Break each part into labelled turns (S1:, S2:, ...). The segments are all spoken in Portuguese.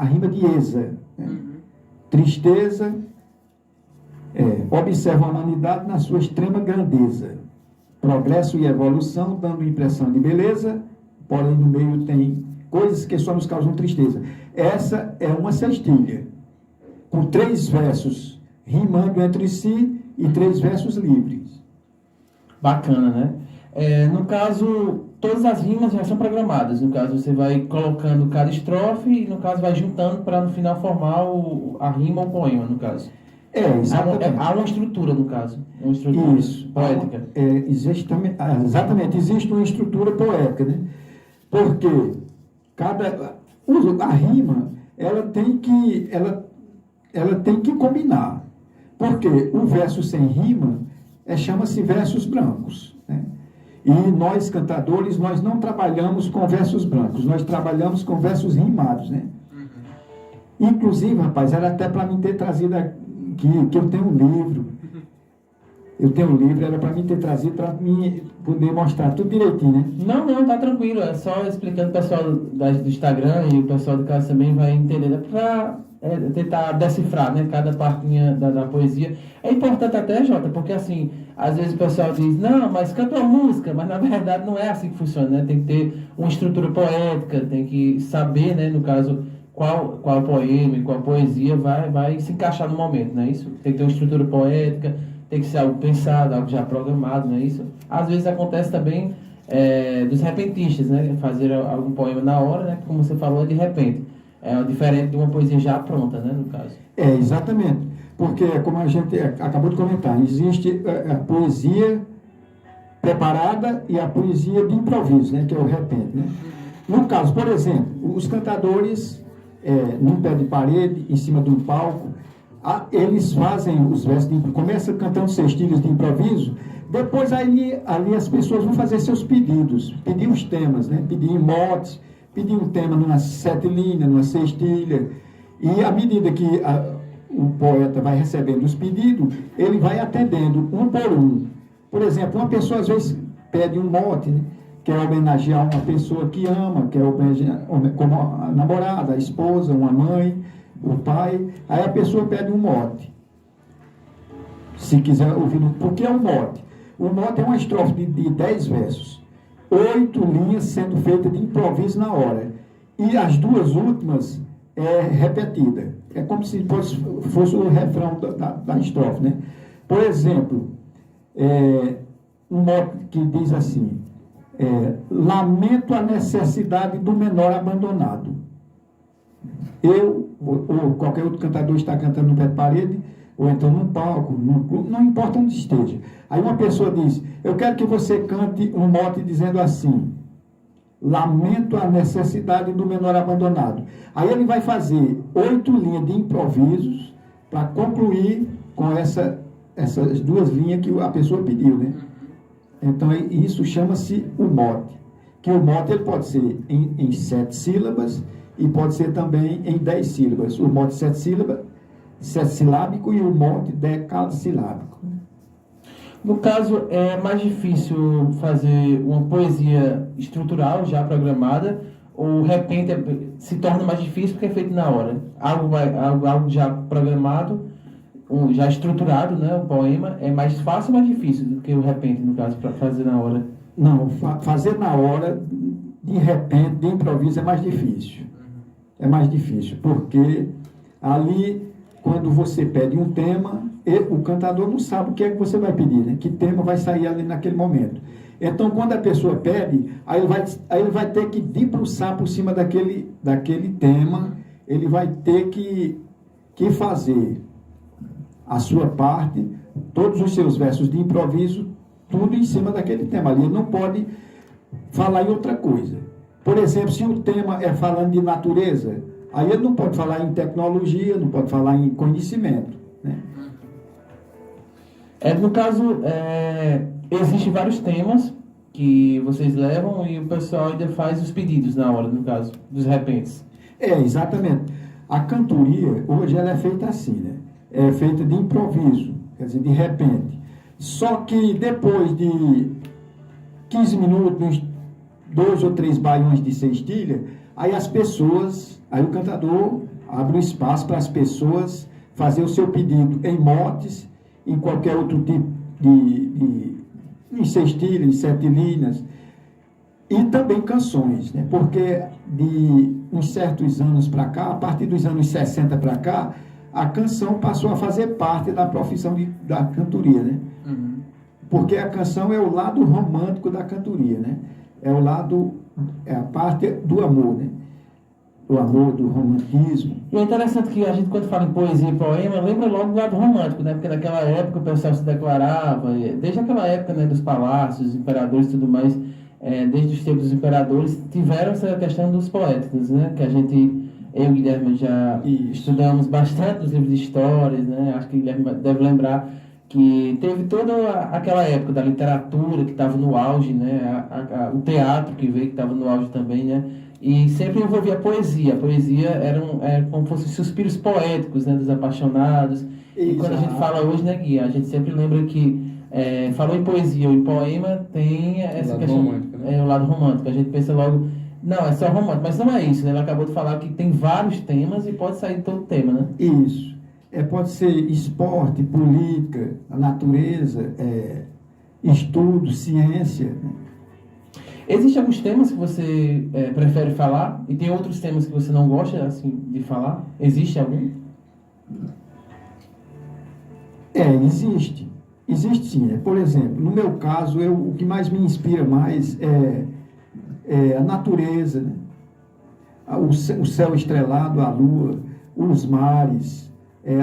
S1: a rima de esa, né? Tristeza, observa a humanidade na sua extrema grandeza, progresso e evolução, dando impressão de beleza, porém no meio tem coisas que só nos causam tristeza. Essa é uma cestilha, com 3 versos rimando entre si e 3 versos livres.
S2: Bacana, né? No caso, todas as rimas já são programadas. No caso, você vai colocando cada estrofe e, no caso, vai juntando para no final formar a rima ou o poema, no caso.
S1: Exatamente.
S2: Há uma estrutura, no caso. Uma estrutura poética.
S1: Exatamente. Existe uma estrutura poética, né? Porque a rima, ela tem que combinar. Porque o verso sem rima chama-se versos brancos, né? E nós, cantadores, nós não trabalhamos com versos brancos, nós trabalhamos com versos rimados, né? Inclusive, rapaz, era até para mim ter trazido aqui, que eu tenho um livro. Era para mim ter trazido, para mim poder mostrar tudo direitinho, né?
S2: Não, tá tranquilo. É só explicando o pessoal do Instagram e o pessoal do casa também vai entender. É para tentar decifrar, né, cada partinha da poesia. É importante até, Jota, porque assim, às vezes o pessoal diz, não, mas canta uma música, mas na verdade não é assim que funciona, né? Tem que ter uma estrutura poética, tem que saber, né, no caso, qual poema e qual poesia vai se encaixar no momento, não é isso? Tem que ter uma estrutura poética, tem que ser algo pensado, algo já programado, não é isso? Às vezes acontece também dos repentistas, né? Fazer algum poema na hora, né? Como você falou, de repente. É diferente de uma poesia já pronta, né? No caso.
S1: Exatamente. Porque, como a gente acabou de comentar, existe a poesia preparada e a poesia de improviso, né? Que é o repente, né? No caso, por exemplo, os cantadores, num pé de parede, em cima de um palco, eles fazem os versos, começam cantando cestilhas de improviso, depois ali as pessoas vão fazer seus pedidos, pedir os temas, né? Pedir em motes, pedir um tema numa 7 linhas, numa cestilha, e à medida que o poeta vai recebendo os pedidos, ele vai atendendo um por um. Por exemplo, uma pessoa às vezes pede um mote, né? Quer homenagear uma pessoa que ama, quer homenagear como a namorada, a esposa, uma mãe, o pai, aí a pessoa pede um mote. Se quiser ouvir, porque é um mote. O mote é uma estrofe de 10 versos. 8 linhas sendo feitas de improviso na hora. E as 2 últimas repetida. É como se fosse o refrão da estrofe, né? Por exemplo, um mote que diz assim, lamento a necessidade do menor abandonado. Eu, ou qualquer outro cantador está cantando no pé de parede, ou então num palco, num clube, não importa onde esteja. Aí uma pessoa diz, eu quero que você cante um mote dizendo assim, lamento a necessidade do menor abandonado. Aí ele vai fazer 8 linhas de improvisos para concluir com essas 2 linhas que a pessoa pediu, né? Então isso chama-se o mote. Que o mote ele pode ser em 7 sílabas e pode ser também em 10 sílabas. O mote 7 silábico e o mote decassilábico.
S2: No caso, é mais difícil fazer uma poesia estrutural, já programada, ou de repente se torna mais difícil porque é feito na hora? Algo já programado, já estruturado, né, o poema, é mais fácil ou mais difícil do que o repente, no caso, para fazer na hora?
S1: Não, fazer na hora, de repente, de improviso, é mais difícil. É mais difícil, porque ali, quando você pede um tema, o cantador não sabe o que é que você vai pedir, né? Que tema vai sair ali naquele momento. Então, quando a pessoa pede, aí ele vai ter que debruçar por cima daquele tema, ele vai ter que fazer a sua parte, todos os seus versos de improviso, tudo em cima daquele tema ali. Ele não pode falar em outra coisa. Por exemplo, se o tema é falando de natureza, aí ele não pode falar em tecnologia, não pode falar em conhecimento, né?
S2: No caso, existem vários temas que vocês levam e o pessoal ainda faz os pedidos na hora, no caso, dos repentes.
S1: Exatamente. A cantoria, hoje, ela é feita assim, né? É feita de improviso, quer dizer, de repente. Só que depois de 15 minutos, 2 ou 3 baiões de cestilha, Aí aí o cantador abre um espaço para as pessoas fazer o seu pedido em motes, em qualquer outro tipo em sextilha, em sete linhas, e também canções, né? Porque de uns certos anos para cá, a partir dos anos 60 para cá, a canção passou a fazer parte da profissão da cantoria, né?
S2: Uhum.
S1: Porque a canção é o lado romântico da cantoria, né? É a parte do amor, né? Do amor, do romantismo.
S2: E é interessante que a gente, quando fala em poesia e poema, lembra logo do lado romântico, né? Porque naquela época o pessoal se declarava, desde aquela época, né, dos palácios, imperadores e tudo mais, desde os tempos dos imperadores, tiveram essa questão dos poetas, né? Que eu e o Guilherme já estudamos bastante nos livros de histórias, né? Acho que o Guilherme deve lembrar que teve toda aquela época da literatura que estava no auge, né? O teatro que veio, que estava no auge também, né? E sempre envolvia a poesia. A poesia era como se fossem suspiros poéticos, né, dos apaixonados. E quando a gente fala hoje, né, Gui, a gente sempre lembra que falou em poesia ou em poema, tem essa questão, romântico, né? O lado romântico. A gente pensa logo, não, é só romântico, mas não é isso, né? Ele acabou de falar que tem vários temas e pode sair de todo tema, né?
S1: Isso. Pode ser esporte, política, a natureza, estudo, ciência, né?
S2: Existem alguns temas que você prefere falar e tem outros temas que você não gosta assim, de falar? Existe algum?
S1: Existe. Existe sim. Né? Por exemplo, no meu caso, o que mais me inspira mais é a natureza, né? O céu estrelado, a lua, os mares,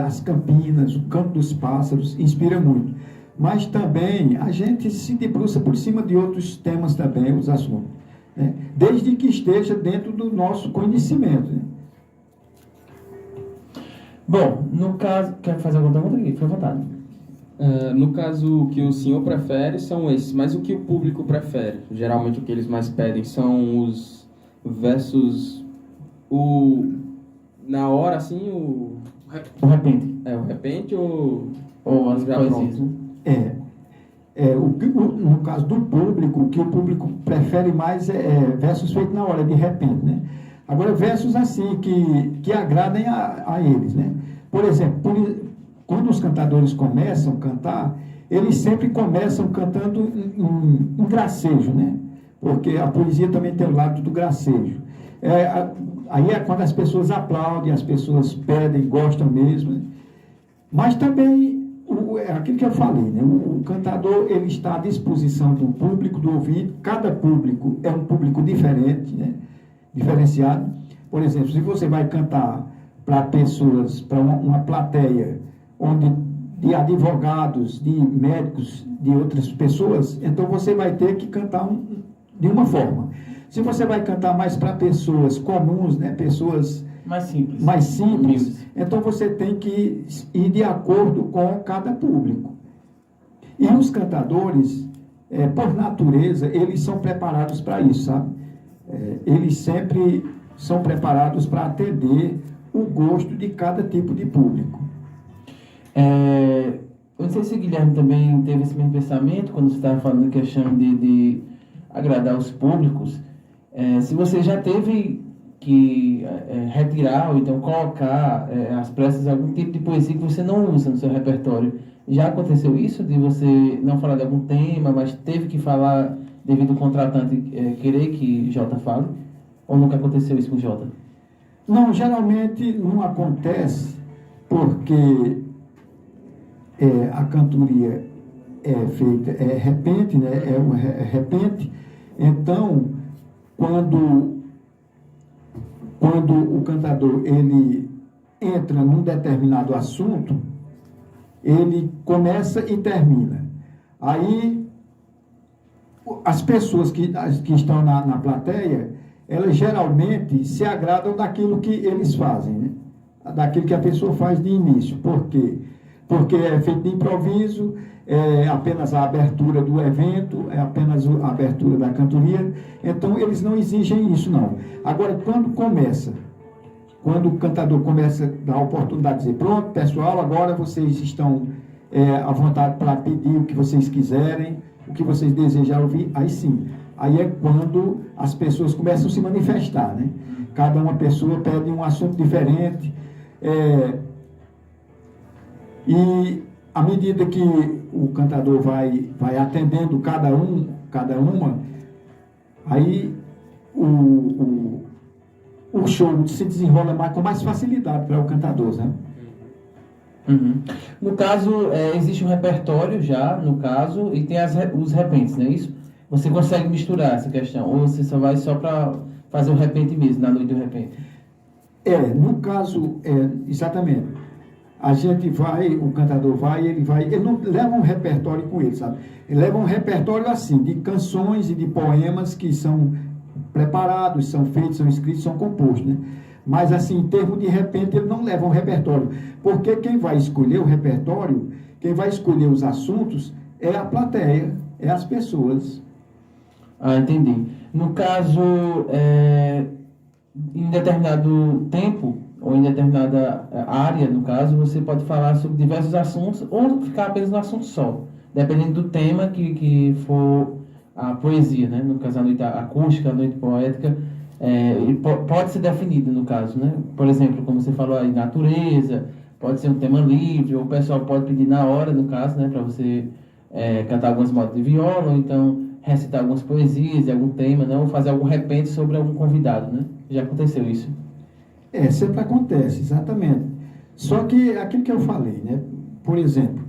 S1: as campinas, o canto dos pássaros, inspira muito. Mas também a gente se debruça por cima de outros temas também, os assuntos, né? Desde que esteja dentro do nosso conhecimento, né?
S2: Bom, no caso... Quer fazer alguma pergunta aqui? Fica à vontade.
S3: No caso, o que o senhor prefere são esses, mas o que o público prefere? Geralmente o que eles mais pedem são os versos... na hora, assim,
S2: o repente.
S3: O repente ou
S2: as
S3: já
S2: poesias,
S3: pronto?
S2: né?
S1: No caso do público, o que o público prefere mais é versos feitos na hora, de repente, né? Agora, versos assim, que agradem a eles, né? Por exemplo, quando os cantadores começam a cantar, eles sempre começam cantando em gracejo, né? Porque a poesia também tem o lado do gracejo. Aí é quando as pessoas aplaudem, as pessoas pedem, gostam mesmo, né? Mas também aquilo que eu falei, né? O cantador, ele está à disposição do público, do ouvido. Cada público é um público diferente, né? Diferenciado. Por exemplo, se você vai cantar para pessoas, para uma plateia de advogados, de médicos, de outras pessoas, então você vai ter que cantar de uma forma. Se você vai cantar mais para pessoas comuns, né? Pessoas mais simples, então você tem que ir de acordo com cada público. E os cantadores, por natureza, eles são preparados para isso, sabe? Eles sempre são preparados para atender o gosto de cada tipo de público.
S2: Eu não sei se o Guilherme também teve esse mesmo pensamento quando você estava falando da questão de agradar os públicos. Se você já teve que retirar ou então colocar às pressas algum tipo de poesia que você não usa no seu repertório. Já aconteceu isso, de você não falar de algum tema, mas teve que falar devido ao contratante querer que Jota fale? Ou nunca aconteceu isso com Jota?
S1: Não, geralmente não acontece porque a cantoria é feita, repente, né? Repente. Então, quando o cantador ele entra num determinado assunto, ele começa e termina. Aí, as pessoas que estão na plateia, elas geralmente se agradam daquilo que eles fazem, né? Daquilo que a pessoa faz de início. Por quê? Porque é feito de improviso, é apenas a abertura do evento, é apenas a abertura da cantoria. Então, eles não exigem isso, não. Agora, quando o cantador começa a dar a oportunidade de dizer, pronto, pessoal, agora vocês estão à vontade para pedir o que vocês quiserem, o que vocês desejarem ouvir, aí sim. Aí é quando as pessoas começam a se manifestar, né? Cada uma pessoa pede um assunto diferente, e à medida que o cantador vai atendendo cada uma, aí o show se desenrola com mais facilidade para o cantador, né?
S2: Uhum. No caso, existe um repertório já, no caso, e tem os repentes, não é isso? Você consegue misturar essa questão, ou você só vai só para fazer o repente mesmo, na noite do repente?
S1: No caso, exatamente. A gente vai, o cantador ele não leva um repertório com ele, sabe? Ele leva um repertório assim, de canções e de poemas que são preparados, são feitos, são escritos, são compostos, né? Mas assim, em termos de repente, ele não leva um repertório, porque quem vai escolher o repertório, quem vai escolher os assuntos, é a plateia, é as pessoas.
S2: Ah, entendi. No caso, em determinado tempo, ou em determinada área, no caso, você pode falar sobre diversos assuntos, ou ficar apenas no assunto só, dependendo do tema que for a poesia, né? No caso, a noite acústica, a noite poética, pode ser definido, no caso, né? Por exemplo, como você falou aí, natureza, pode ser um tema livre, ou o pessoal pode pedir na hora, no caso, né? Para você cantar algumas notas de viola, ou então recitar algumas poesias de algum tema, né? Ou fazer algum repente sobre algum convidado, né? Já aconteceu isso?
S1: Sempre acontece, exatamente. Só que aquilo que eu falei, né? Por exemplo,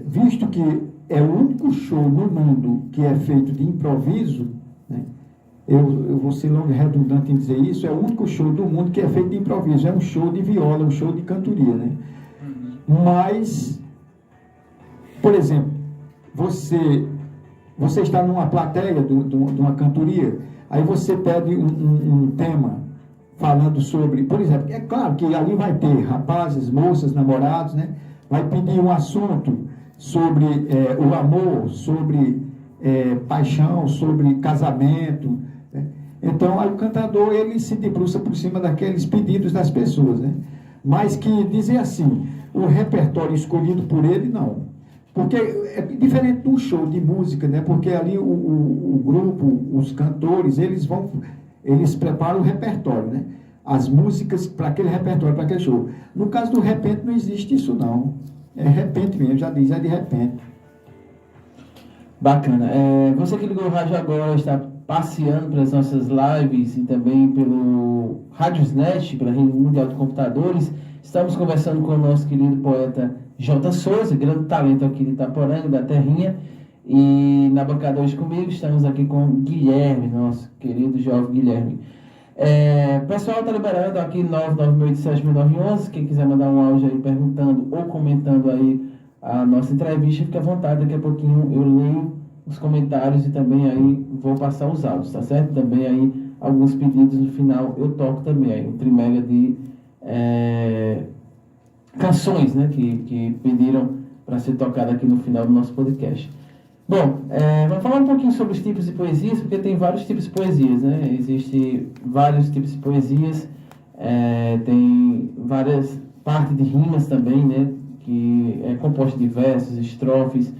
S1: visto que é o único show no mundo que é feito de improviso, né? Eu vou ser logo redundante em dizer isso, é o único show do mundo que é feito de improviso, é um show de viola, um show de cantoria, né? Mas, por exemplo, você está numa plateia de uma cantoria, aí você pede um tema falando sobre, por exemplo, é claro que ali vai ter rapazes, moças, namorados, né? Vai pedir um assunto sobre o amor, sobre paixão, sobre casamento, né? Então, aí o cantador, ele se debruça por cima daqueles pedidos das pessoas, né? Mas que dizer assim, o repertório escolhido por ele, não. Porque é diferente de um show de música, né? Porque ali o grupo, os cantores, eles preparam o repertório, né? As músicas para aquele repertório, para aquele show. No caso do repente, não existe isso, não. É repente mesmo, já diz, é de repente.
S2: Bacana. Você que ligou o rádio agora, está passeando pelas nossas lives e também pelo Radiosnet, pela Rede Mundial de Computadores. Estamos conversando com o nosso querido poeta J. Souza, grande talento aqui de Itaporanga, da Terrinha. E na bancada hoje comigo estamos aqui com Guilherme, nosso querido jovem Guilherme. Pessoal, está liberando aqui 998-7911. Quem quiser mandar um áudio aí perguntando ou comentando aí a nossa entrevista, fique à vontade. Daqui a pouquinho eu leio os comentários e também aí vou passar os áudios, tá certo? Também aí alguns pedidos no final eu toco também aí, um trimega de canções, né, que pediram para ser tocada aqui no final do nosso podcast. Bom, vamos falar um pouquinho sobre os tipos de poesias, porque tem vários tipos de poesias, né? Existem vários tipos de poesias, tem várias partes de rimas também, né? Que é composto de versos, estrofes,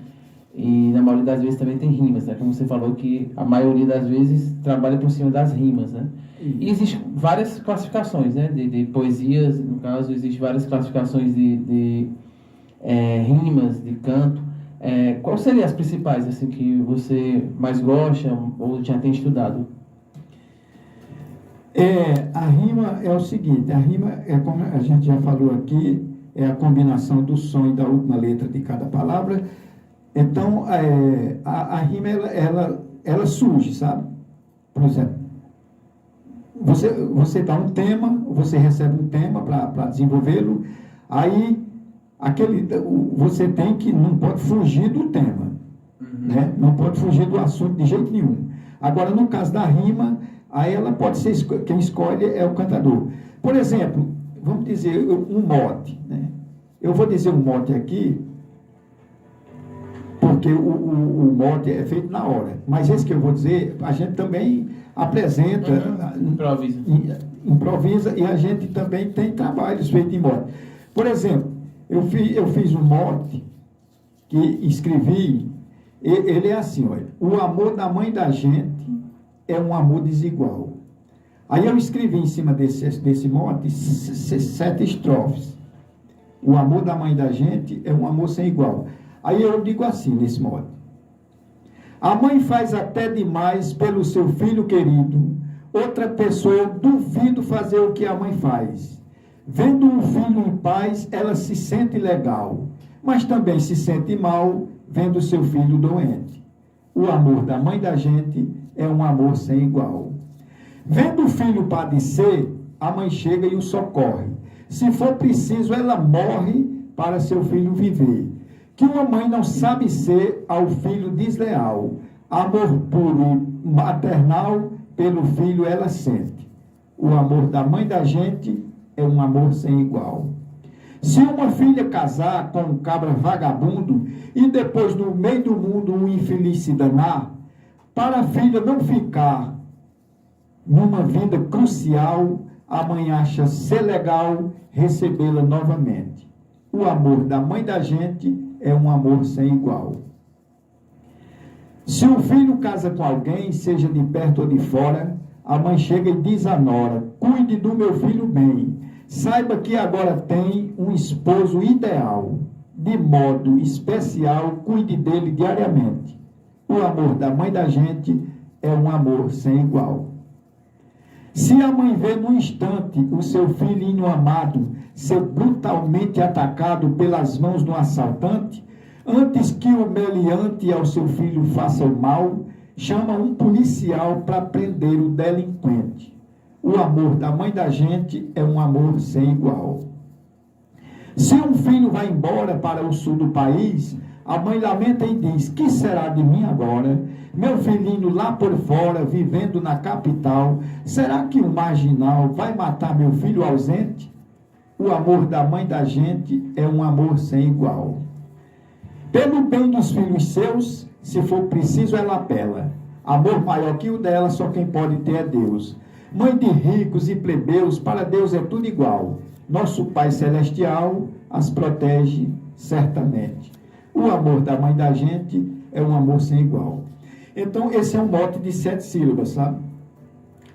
S2: e na maioria das vezes também tem rimas, né? Como você falou que a maioria das vezes trabalha por cima das rimas, né? E existem várias classificações, né? De poesias, no caso, existem várias classificações de rimas, de canto. Quais seriam as principais, assim, que você mais gosta ou já tem estudado?
S1: A rima é o seguinte, a rima é como a gente já falou aqui, é a combinação do som e da última letra de cada palavra. Então, a rima, ela surge, sabe? Por exemplo, você dá um tema, você recebe um tema para desenvolvê-lo, aí você não pode fugir do tema, né? Não pode fugir do assunto de jeito nenhum. Agora, no caso da rima, aí ela pode ser, quem escolhe é o cantador. Por exemplo, vamos dizer um mote, né? Eu vou dizer um mote aqui, porque o mote é feito na hora. Mas esse que eu vou dizer, a gente também apresenta, improvisa, e a gente também tem trabalhos feitos em mote. Por exemplo, eu fiz um mote que escrevi, ele é assim, olha: o amor da mãe da gente é um amor desigual. Aí eu escrevi em cima desse mote 7 estrofes. O amor da mãe da gente é um amor sem igual. Aí eu digo assim nesse mote: a mãe faz até demais pelo seu filho querido. Outra pessoa eu duvido fazer o que a mãe faz. Vendo um filho em paz, ela se sente legal, mas também se sente mal vendo seu filho doente. O amor da mãe da gente é um amor sem igual. Vendo o filho padecer, a mãe chega e o socorre. Se for preciso, ela morre para seu filho viver. Que uma mãe não sabe ser ao filho desleal. Amor puro e maternal pelo filho ela sente. O amor da mãe da gente é um amor sem igual. Se uma filha casar com um cabra vagabundo e depois no meio do mundo um infeliz se danar, para a filha não ficar numa vida crucial, a mãe acha ser legal recebê-la novamente. O amor da mãe da gente é um amor sem igual. Se um filho casa com alguém, seja de perto ou de fora, a mãe chega e diz à nora: cuide do meu filho bem. Saiba que agora tem um esposo ideal. De modo especial, cuide dele diariamente. O amor da mãe da gente é um amor sem igual. Se a mãe vê num instante o seu filhinho amado ser brutalmente atacado pelas mãos de um assaltante, antes que o meliante ao seu filho faça o mal, chama um policial para prender o delinquente. O amor da mãe da gente é um amor sem igual. Se um filho vai embora para o sul do país, a mãe lamenta e diz: que será de mim agora? Meu filhinho lá por fora, vivendo na capital, será que um marginal vai matar meu filho ausente? O amor da mãe da gente é um amor sem igual. Pelo bem dos filhos seus, se for preciso, ela apela. Amor maior que o dela, só quem pode ter é Deus. Mãe de ricos e plebeus, para Deus é tudo igual. Nosso Pai Celestial as protege certamente. O amor da mãe da gente é um amor sem igual. Então, esse é um mote de 7 sílabas, sabe?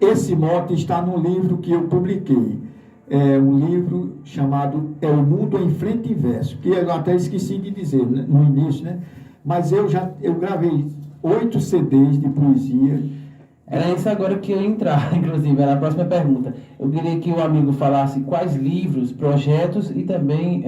S1: Esse mote está num livro que eu publiquei. É um livro chamado O Mundo em Frente e Verso, que eu até esqueci de dizer no início, né? Mas eu gravei 8 CDs de poesia.
S2: Era isso agora que eu ia entrar, inclusive, era a próxima pergunta. Eu queria que o amigo falasse quais livros, projetos e também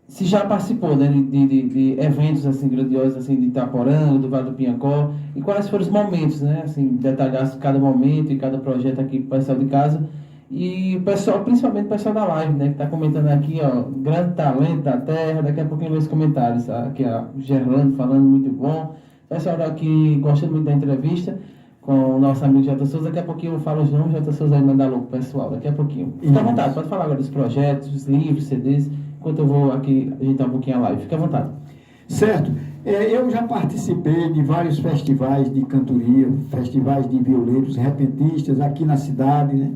S2: se já participou, né, de eventos assim grandiosos assim de Itaporanga, do Vale do Piancó, e quais foram os momentos, né, assim, detalhasse cada momento e cada projeto aqui para o pessoal de casa. E o pessoal, principalmente o pessoal da live, né, que está comentando aqui, ó, grande talento da terra. Daqui a pouquinho eu vejo os comentários, tá? Aqui a Gerlando falando muito bom. O pessoal daqui gosta muito da entrevista com o nosso amigo Jota Souza. Daqui a pouquinho eu falo os nomes, Jota Souza aí manda louco, pessoal, daqui a pouquinho. Fica à vontade, pode falar agora dos projetos, dos livros, CDs, enquanto eu vou aqui ajeitar um pouquinho a live. Fica à vontade.
S1: Certo. Eu já participei de vários festivais de cantoria, festivais de violeiros, repentistas aqui na cidade, né?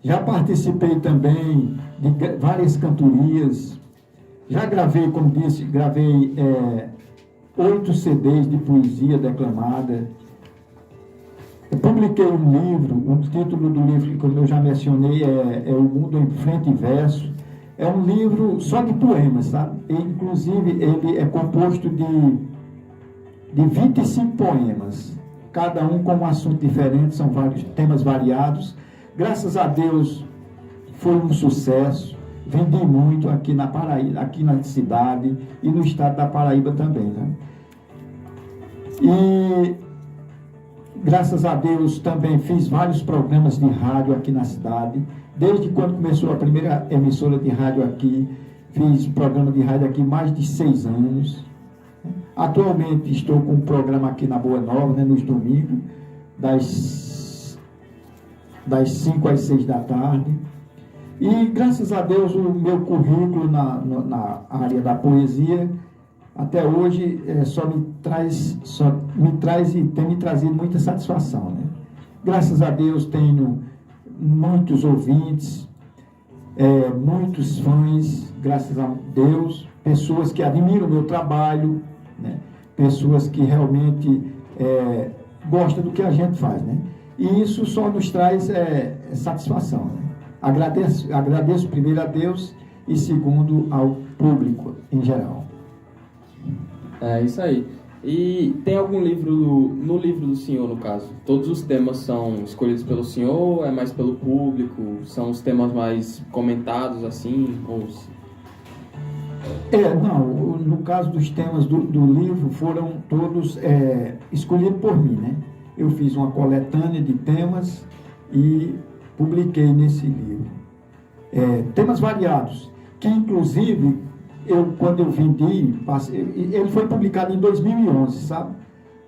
S1: Já participei também de várias cantorias. Já gravei, como disse, 8 CDs de poesia declamada. Eu publiquei um livro, o título do livro, como eu já mencionei, é O Mundo em Frente e Verso. É um livro só de poemas, sabe? E, inclusive, ele é composto de 25 poemas, cada um com um assunto diferente, são vários temas variados. Graças a Deus, foi um sucesso. Vendi muito aqui na Paraíba, aqui na cidade e no estado da Paraíba também, né? E graças a Deus também fiz vários programas de rádio aqui na cidade. Desde quando começou a primeira emissora de rádio aqui, fiz programa de rádio aqui mais de 6 anos. Atualmente estou com um programa aqui na Boa Nova, né, nos domingos, das 5 às 6 da tarde. E graças a Deus o meu currículo na área da poesia até hoje só me traz e tem me trazido muita satisfação, né? Graças a Deus tenho muitos ouvintes, muitos fãs, graças a Deus, pessoas que admiram o meu trabalho, né? Pessoas que realmente gosta do que a gente faz, né? E isso só nos traz satisfação, né? Agradeço primeiro a Deus e segundo ao público em geral.
S3: É isso aí. E tem algum livro, no livro do senhor, no caso, todos os temas são escolhidos pelo senhor, ou é mais pelo público, são os temas mais comentados assim, ou...
S1: Não, no caso dos temas do livro foram todos escolhidos por mim, né? Eu fiz uma coletânea de temas e publiquei nesse livro. Temas variados, que inclusive, quando eu vendi, ele foi publicado em 2011, sabe?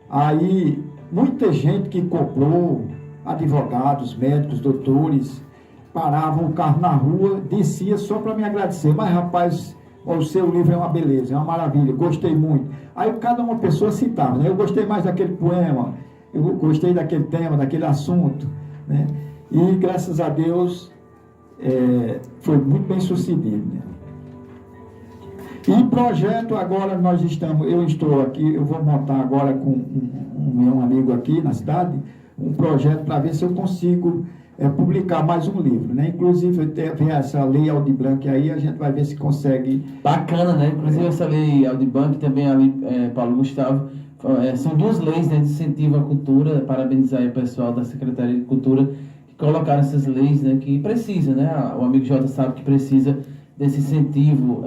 S1: Aí, muita gente que comprou, advogados, médicos, doutores, paravam o carro na rua, descia só para me agradecer. Mas, rapaz, o seu livro é uma beleza, é uma maravilha, gostei muito. Aí, cada uma pessoa citava, né? Eu gostei mais daquele poema, eu gostei daquele tema, daquele assunto, né? E, graças a Deus, foi muito bem sucedido, né? E projeto, agora eu estou aqui, eu vou montar agora com um meu amigo aqui na cidade, um projeto para ver se eu consigo publicar mais um livro, né? Inclusive, tem essa lei Aldir Blanc aí, a gente vai ver se consegue...
S2: Bacana, né? Inclusive, essa lei Aldir Blanc, também ali, Paulo Gustavo, são duas leis, né, de incentivo à cultura. Parabenizar aí o pessoal da Secretaria de Cultura que colocaram essas leis, né, que precisa, né? O amigo Jota sabe que precisa desse incentivo,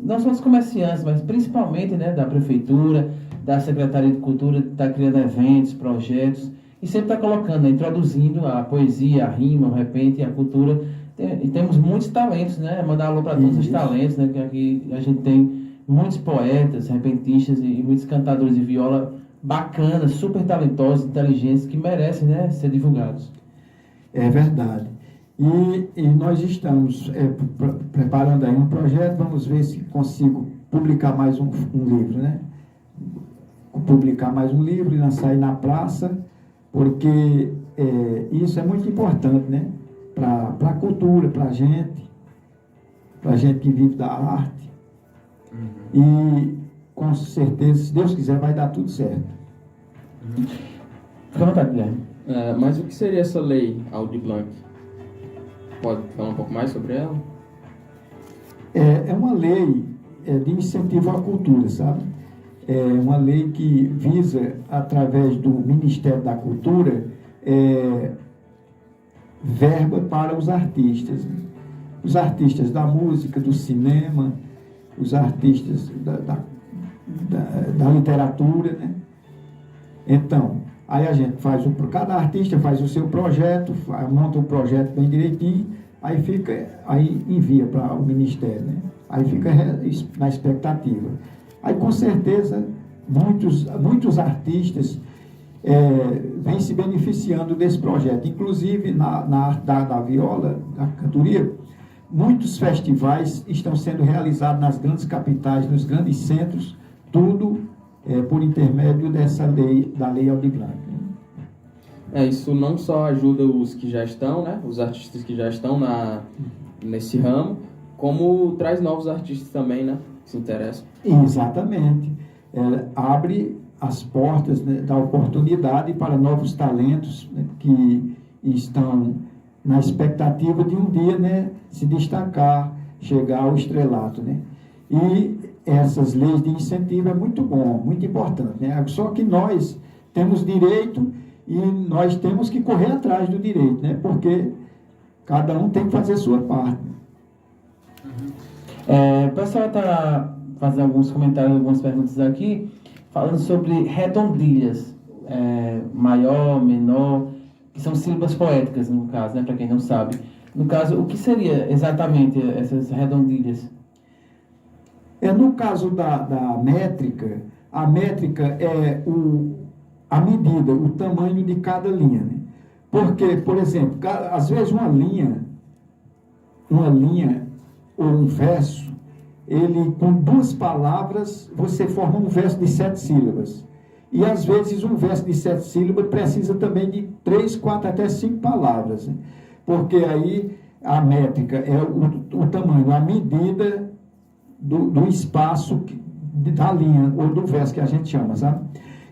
S2: não só dos comerciantes, mas principalmente, né, da Prefeitura, da Secretaria de Cultura, que está criando eventos, projetos, e sempre está colocando, né, introduzindo a poesia, a rima, o repente, a cultura. E temos muitos talentos, né? Mandar alô para todos os talentos, né? Que aqui a gente tem muitos poetas, repentistas e muitos cantadores de viola bacanas, super talentosos, inteligentes, que merecem, né, ser divulgados.
S1: É verdade. E nós estamos preparando aí um projeto, vamos ver se consigo publicar mais um livro, né? Publicar mais um livro e lançar aí na praça, porque isso é muito importante, né? Para a cultura, para a gente que vive da arte. E com certeza, se Deus quiser, vai dar tudo certo.
S2: Fica à vontade, Guilherme.
S3: Mas o que seria essa lei Aldir Blanc? Pode falar um pouco mais sobre ela?
S1: É uma lei de incentivo à cultura, sabe? É uma lei que visa, através do Ministério da Cultura, verba para os artistas. Né? Os artistas da música, do cinema, os artistas da literatura, né? Então, aí a gente cada artista faz o seu projeto, monta um projeto bem direitinho, aí envia para o Ministério, né? Aí fica na expectativa. Aí, com certeza, muitos artistas vêm se beneficiando desse projeto. Inclusive, na arte da viola, da cantoria, muitos festivais estão sendo realizados nas grandes capitais, nos grandes centros, tudo por intermédio dessa lei, da Lei Aldir Blanc.
S3: Isso não só ajuda os que já estão, né, os artistas que já estão nesse ramo, como traz novos artistas também, né, que se interessam.
S1: Exatamente. Abre as portas, né, da oportunidade para novos talentos, né, que estão na expectativa de um dia, né, se destacar, chegar ao estrelato, né? E essas leis de incentivo é muito bom, muito importante, né? Só que nós temos direito e nós temos que correr atrás do direito, né? Porque cada um tem que fazer a sua parte.
S2: O pessoal está fazendo alguns comentários, algumas perguntas aqui, falando sobre redondilhas, maior, menor, que são sílabas poéticas, no caso, né, para quem não sabe. No caso, o que seria exatamente essas redondilhas?
S1: No caso da métrica, a métrica é a medida, o tamanho de cada linha, né? Porque, por exemplo, às vezes uma linha ou um verso, ele com 2 palavras, você forma um verso de 7 sílabas. E às vezes um verso de 7 sílabas precisa também de 3, 4, até 5 palavras, né? Porque aí a métrica é o tamanho, a medida do espaço da linha, ou do verso que a gente chama, sabe?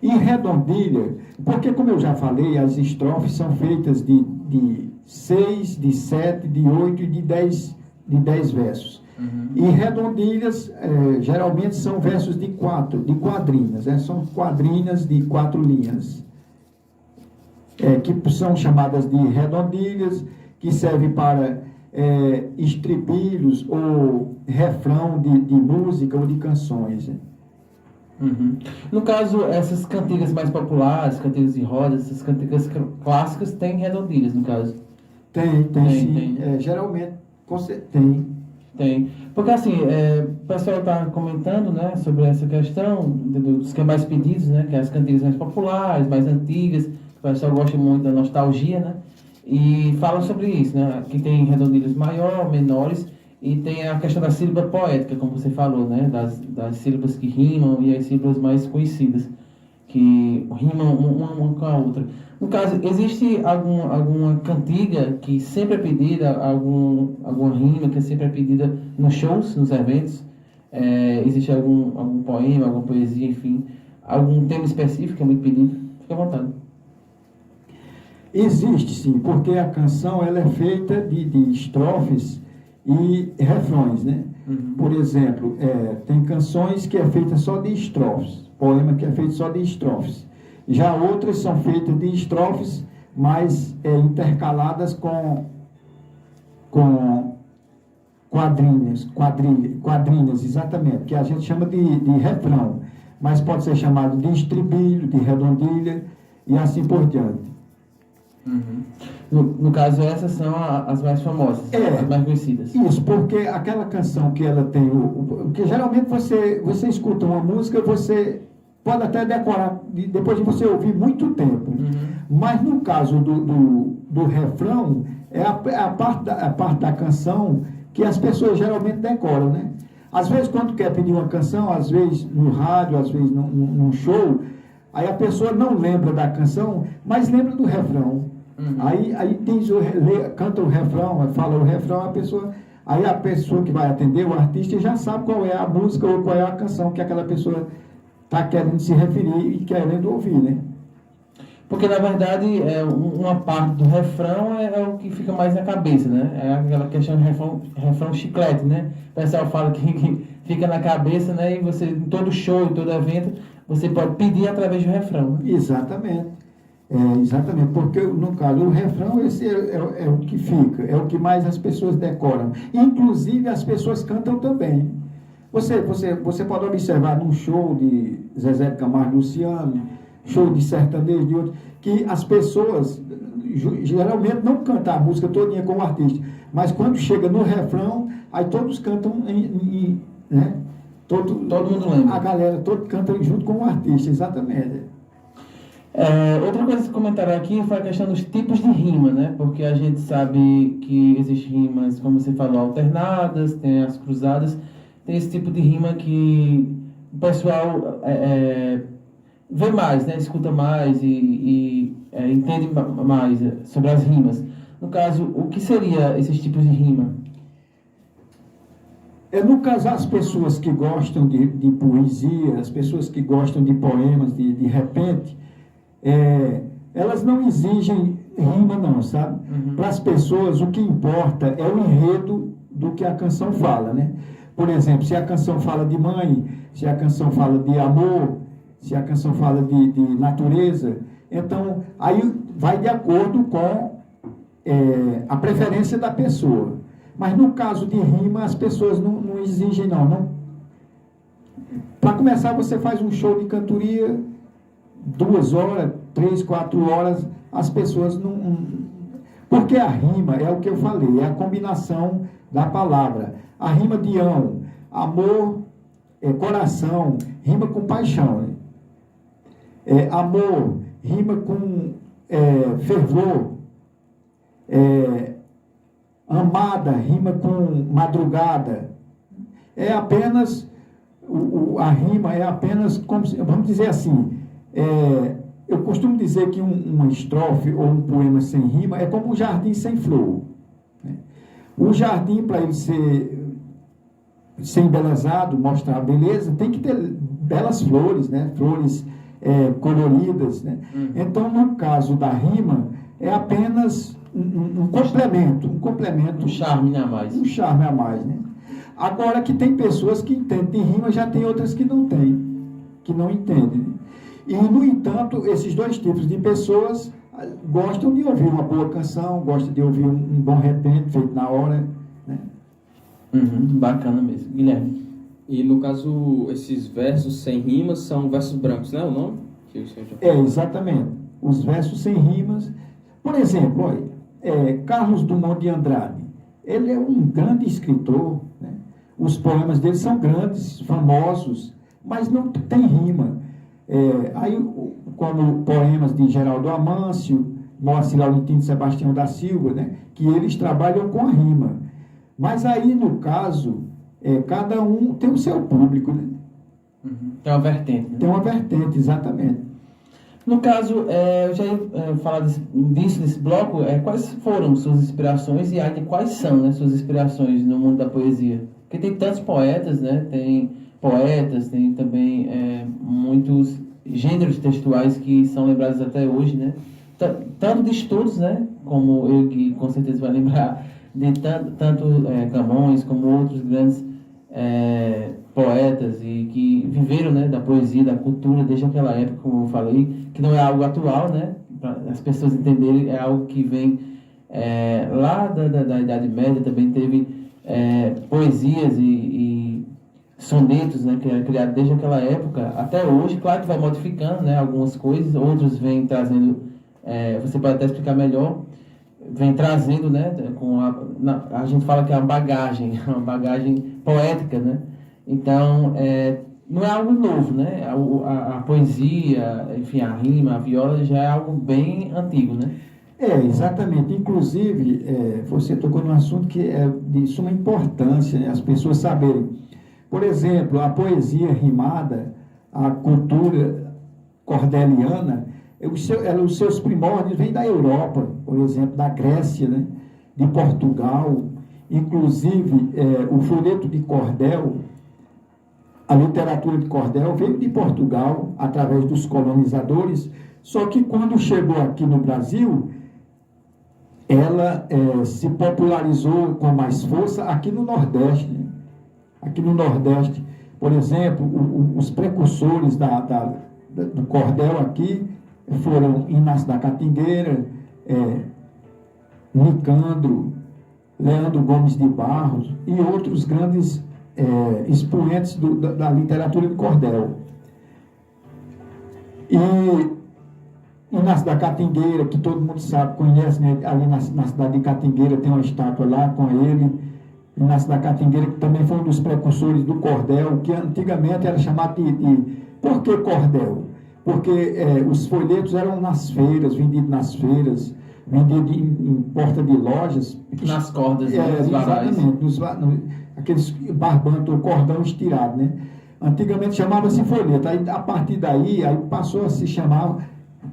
S1: E redondilha, porque como eu já falei, as estrofes são feitas de 6, de 7, de 8 e de 10 versos. E redondilhas, geralmente são versos de quadrinhas, são quadrinhas de 4 linhas, que são chamadas de redondilhas, que servem para estribilhos ou refrão de música ou de canções.
S2: No caso, essas cantigas mais populares, cantigas de roda, essas cantigas clássicas, têm redondilhas, no caso?
S1: Tem sim. Geralmente tem.
S2: Porque assim, o pessoal está comentando, né, sobre essa questão dos que é mais pedidos, né, que é as cantigas mais populares, mais antigas, o pessoal gosta muito da nostalgia, né, e falam sobre isso, né, que tem redondilhos maiores, menores, e tem a questão da sílaba poética, como você falou, né, das sílabas que rimam e as sílabas mais conhecidas, que rimam uma com a outra. No caso, existe alguma cantiga que sempre é pedida, alguma rima que sempre é pedida nos shows, nos eventos? Existe algum poema, alguma poesia, enfim, algum tema específico que é muito pedido? Fique à vontade.
S1: Existe sim, porque a canção ela é feita de estrofes e refrões, né? Por exemplo, tem canções que é feita só de estrofes, poema que é feito só de estrofes. Já outras são feitas de estrofes, mas intercaladas com quadrinhas, exatamente, que a gente chama de refrão, mas pode ser chamado de estribilho, de redondilha e assim por diante.
S2: No caso, essas são as mais famosas, as mais conhecidas.
S1: Isso, porque aquela canção que ela tem, que geralmente você escuta uma música, você pode até decorar, depois de você ouvir muito tempo. Mas no caso do refrão, é a parte da canção que as pessoas geralmente decoram, né? Às vezes, quando quer pedir uma canção, às vezes no rádio, às vezes num show, aí a pessoa não lembra da canção, mas lembra do refrão. Aí canta o refrão, fala o refrão, aí a pessoa que vai atender, o artista, já sabe qual é a música ou qual é a canção que aquela pessoa está querendo se referir e querendo ouvir, né?
S2: Porque, na verdade, uma parte do refrão é o que fica mais na cabeça, né? É aquela questão de refrão chiclete, né? O pessoal fala que fica na cabeça, né? E você, em todo show, em todo evento, você pode pedir através do refrão. Né?
S1: Exatamente. Exatamente, porque no caso o refrão esse é o que fica, é o que mais as pessoas decoram. Inclusive as pessoas cantam também. Você pode observar num show de Zezé de Camargo e Luciano, show de sertanejo, de outro, que as pessoas geralmente não cantam a música todinha como artista, mas quando chega no refrão, aí todos cantam, né? Todo mundo lembra. A galera toda canta junto com o artista, exatamente.
S2: Outra coisa que comentaram aqui foi a questão dos tipos de rima, né? Porque a gente sabe que existem rimas, como você falou, alternadas, tem as cruzadas, tem esse tipo de rima que o pessoal vê mais, né? Escuta mais e entende mais sobre as rimas. No caso, o que seria esses tipos de rima?
S1: No caso, as pessoas que gostam de poesia, as pessoas que gostam de poemas, de repente, elas não exigem rima não, sabe? Para as pessoas, o que importa é o enredo do que a canção fala, né? Por exemplo, se a canção fala de mãe, se a canção fala de amor, se a canção fala de natureza, então, aí vai de acordo com a preferência da pessoa. Mas no caso de rima, as pessoas não exigem não. Para começar, você faz um show de cantoria, 2 horas, 3, 4 horas, as pessoas não... Porque a rima é o que eu falei, é a combinação da palavra. A rima de amor, coração, rima com paixão. Né? Amor, rima com fervor. Amada, rima com madrugada. É apenas... a rima é apenas, vamos dizer assim... eu costumo dizer que uma estrofe ou um poema sem rima é como um jardim sem flor. Né? O jardim, para ele ser embelezado, mostrar a beleza, tem que ter belas flores, né? Flores coloridas, né? Então, no caso da rima, é apenas um complemento.
S2: Um charme a mais.
S1: Um charme a mais, né? Agora que tem pessoas que entendem rima, já tem outras que não têm, que não entendem. E, no entanto, esses dois tipos de pessoas gostam de ouvir uma boa canção, gostam de ouvir um bom repente feito na hora, né?
S2: Bacana mesmo. Guilherme.
S3: E no caso, esses versos sem rimas são versos brancos, né? O nome? Que o senhor já falou.
S1: Exatamente. Os versos sem rimas. Por exemplo, olha, Carlos Drummond de Andrade. Ele é um grande escritor, né? Os poemas dele são grandes, famosos, mas não tem rima. Como poemas de Geraldo Amâncio, Moacir Laurentino e Sebastião da Silva, né? Que eles trabalham com a rima. Mas aí, no caso, cada um tem o seu público, né?
S2: Tem uma vertente, né?
S1: Tem uma vertente, exatamente.
S2: No caso, eu já ia falar disso nesse bloco, quais foram suas inspirações e ainda quais são, né, suas inspirações no mundo da poesia? Porque tem tantos poetas, né? Tem poetas, tem também muitos gêneros textuais que são lembrados até hoje, né? Tanto de estudos, né? Como eu, que com certeza vai lembrar, de tanto Camões como outros grandes poetas e que viveram, né, da poesia, da cultura desde aquela época, como eu falei, que não é algo atual, né, para as pessoas entenderem, é algo que vem lá da Idade Média. Também teve poesias e sonetos, né, que eram criados desde aquela época até hoje. Claro que vai modificando, né, algumas coisas, outros vêm trazendo, você pode até explicar melhor, vem trazendo, né, a gente fala que é uma bagagem poética, né? Então, não é algo novo, né? A poesia, enfim, a rima, a viola já é algo bem antigo, né?
S1: Exatamente. Inclusive, você tocou num assunto que é de suma importância, né, as pessoas saberem. Por exemplo, a poesia rimada, a cultura cordeliana, os seus primórdios vêm da Europa, por exemplo, da Grécia, né, de Portugal. Inclusive, o folheto de cordel, a literatura de cordel veio de Portugal, através dos colonizadores, só que quando chegou aqui no Brasil, ela se popularizou com mais força aqui no Nordeste, né? Aqui no Nordeste, por exemplo, os precursores do cordel aqui foram Inácio da Catingueira, Nicandro, Leandro Gomes de Barros e outros grandes expoentes da literatura de cordel. E Inácio da Catingueira, que todo mundo sabe, conhece, né? Ali na cidade de Catingueira tem uma estátua lá com ele. Inácio da Catingueira, que também foi um dos precursores do cordel, que antigamente era chamado de... Por que cordel? Porque os folhetos eram nas feiras, vendidos nas feiras, vendidos em porta de lojas.
S2: Nas cordas, né?
S1: Exatamente, aqueles barbantes, o cordão estirado, né? Antigamente chamava-se folheto, aí a partir daí aí passou a se chamar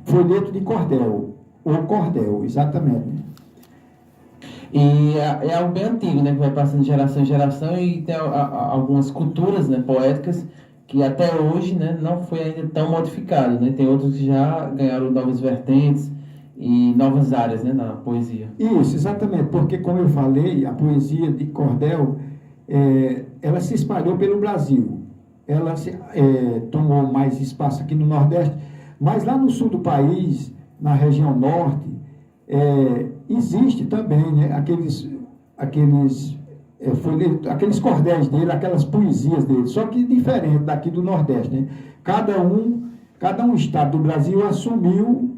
S1: folheto de cordel, ou cordel, exatamente.
S2: E é algo bem antigo, né, que vai passando de geração em geração, e tem algumas culturas, né, poéticas que até hoje, né, não foi ainda tão modificado, né? Tem outros que já ganharam novas vertentes e novas áreas, né, na poesia.
S1: Isso, exatamente, porque como eu falei, a poesia de cordel, ela se espalhou pelo Brasil, ela tomou mais espaço aqui no Nordeste, mas lá no sul do país, na região norte, existe também, né, aqueles cordéis dele, aquelas poesias dele, só que diferente daqui do Nordeste, né? Cada um estado do Brasil assumiu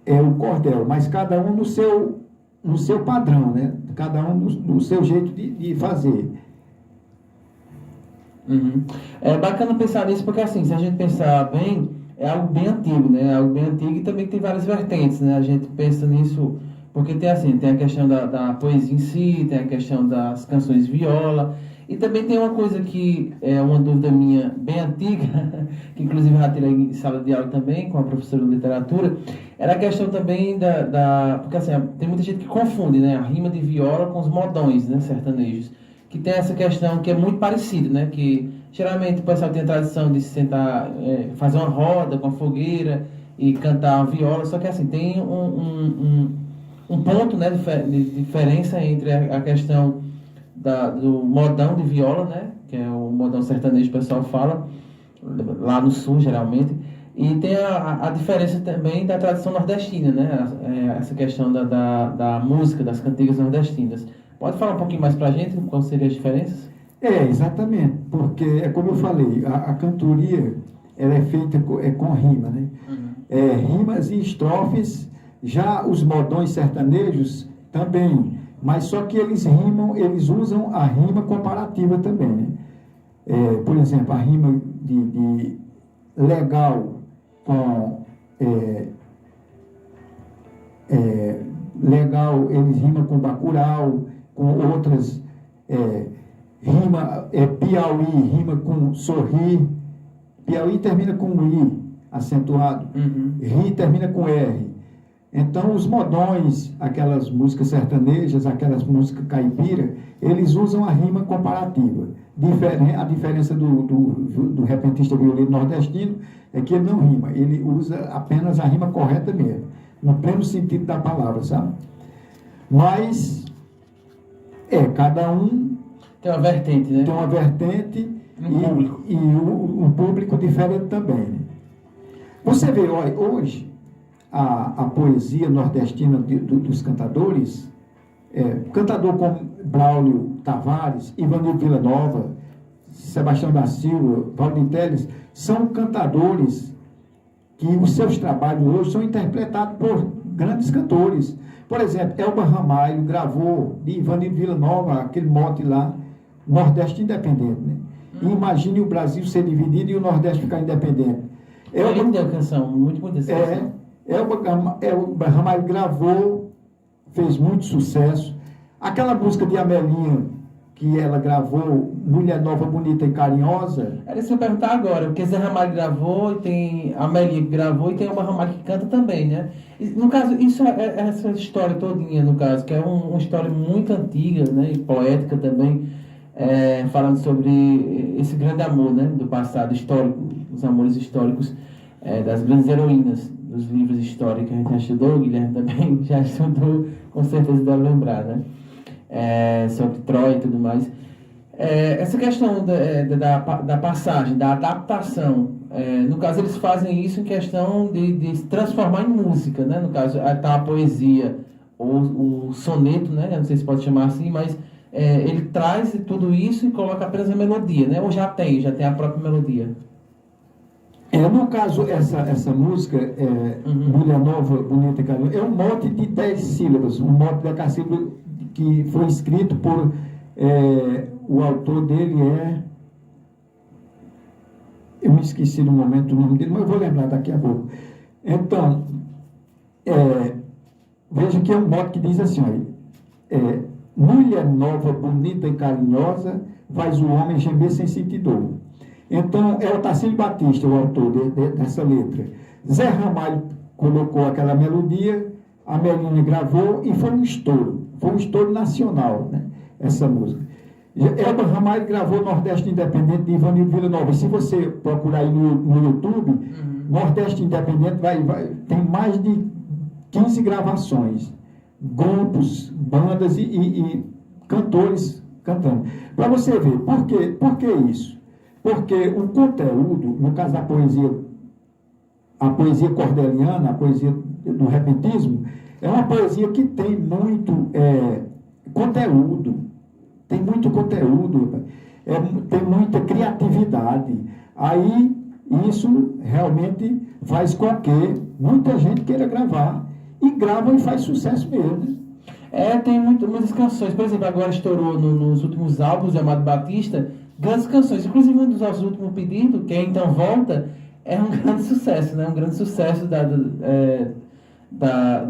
S1: o cordel, mas cada um no seu padrão, né? Cada um no seu jeito de fazer.
S2: É bacana pensar nisso, porque assim, se a gente pensar bem, é algo bem antigo, né? É algo bem antigo e também tem várias vertentes, né? A gente pensa nisso porque tem a questão da poesia em si, tem a questão das canções viola, e também tem uma coisa que é uma dúvida minha bem antiga, que inclusive já tirei em sala de aula também com a professora de literatura, era a questão também porque assim, tem muita gente que confunde, né, a rima de viola com os modões, né, sertanejos, que tem essa questão que é muito parecida, né, que Geralmente o pessoal tem a tradição de se sentar, fazer uma roda com a fogueira e cantar a viola, só que assim, tem um ponto, né, de diferença entre a questão do modão de viola, né, que é o modão sertanejo que o pessoal fala, lá no sul geralmente, e tem a diferença também da tradição nordestina, né, essa questão da música, das cantigas nordestinas. Pode falar um pouquinho mais pra gente, quais seriam as diferenças?
S1: Exatamente, porque é como eu falei, a cantoria ela é feita com rima, né? Rimas e estrofes, já os modões sertanejos também, mas só que eles rimam, eles usam a rima comparativa também, né? Por exemplo, a rima de legal com legal, eles rimam com bacural, com outras rima, Piauí rima com sorrir, Piauí termina com I, acentuado, Ri termina com R. Então, os modões, aquelas músicas sertanejas, aquelas músicas caipira, eles usam a rima comparativa. A diferença do repentista violino nordestino é que ele não rima, ele usa apenas a rima correta mesmo, no pleno sentido da palavra, sabe? Mas, cada um
S2: tem uma vertente, né?
S1: Tem uma vertente e um público diferente também, né? Você vê, olha, hoje, a poesia nordestina dos cantadores, cantador como Braulio Tavares, Ivanildo Villanova, Sebastião da Silva, Valdir Teles, são cantadores que os seus trabalhos hoje são interpretados por grandes cantores. Por exemplo, Elba Ramalho gravou de Ivanildo Villanova aquele mote lá, Nordeste independente, né? E imagine o Brasil ser dividido e o Nordeste ficar independente.
S2: Linda canção, muito essa canção.
S1: Elba Ramalho gravou, fez muito sucesso. Aquela música de Amelinha que ela gravou, Mulher Nova, Bonita e Carinhosa.
S2: Era isso que eu ia perguntar agora, porque Zé Ramalho gravou, e tem a Amelinha que gravou, e tem Elba Ramalho que canta também, né? E, no caso, isso essa história todinha, no caso, que é uma história muito antiga, né? E poética também, falando sobre esse grande amor, né? Do passado histórico, os amores históricos das grandes heroínas dos livros históricos que a gente já estudou, o Guilherme também já estudou, com certeza deve lembrar, né? Sobre Troia e tudo mais. Essa questão da passagem, da adaptação, no caso eles fazem isso em questão de se transformar em música, né? No caso, tá a poesia ou o soneto, né? Eu não sei se pode chamar assim, mas ele traz tudo isso e coloca apenas a melodia, né? Ou já tem a própria melodia.
S1: No caso, essa música, Mulher Nova, Bonita e Carinhosa, é um mote de 10 sílabas, um mote decassílabo que foi escrito por... o autor dele eu me esqueci no momento o nome dele, mas eu vou lembrar daqui a pouco. Então, veja que é um mote que diz assim, Mulher nova, bonita e carinhosa, faz o homem gemer sem sentir dor. Então, é o Tarsílio Batista, o autor dessa letra. Zé Ramalho colocou aquela melodia, a Melinha gravou e foi um estouro nacional, né, essa música. Elba Ramalho gravou Nordeste Independente de Ivanildo Villanova. Se você procurar aí no YouTube, Nordeste Independente tem mais de 15 gravações, grupos, bandas e cantores cantando. Para você ver, por que isso? Porque o conteúdo, no caso da poesia, a poesia cordeliana, a poesia do repentismo, é uma poesia que tem muito conteúdo. Tem muito conteúdo, tem muita criatividade. Aí, isso realmente faz com que muita gente queira gravar. E grava e faz sucesso mesmo.
S2: Tem muitas canções. Por exemplo, agora estourou nos últimos álbuns de Amado Batista, grandes canções. Inclusive, um dos nossos últimos pedidos, que é Então Volta, é um grande sucesso, né? Um grande sucesso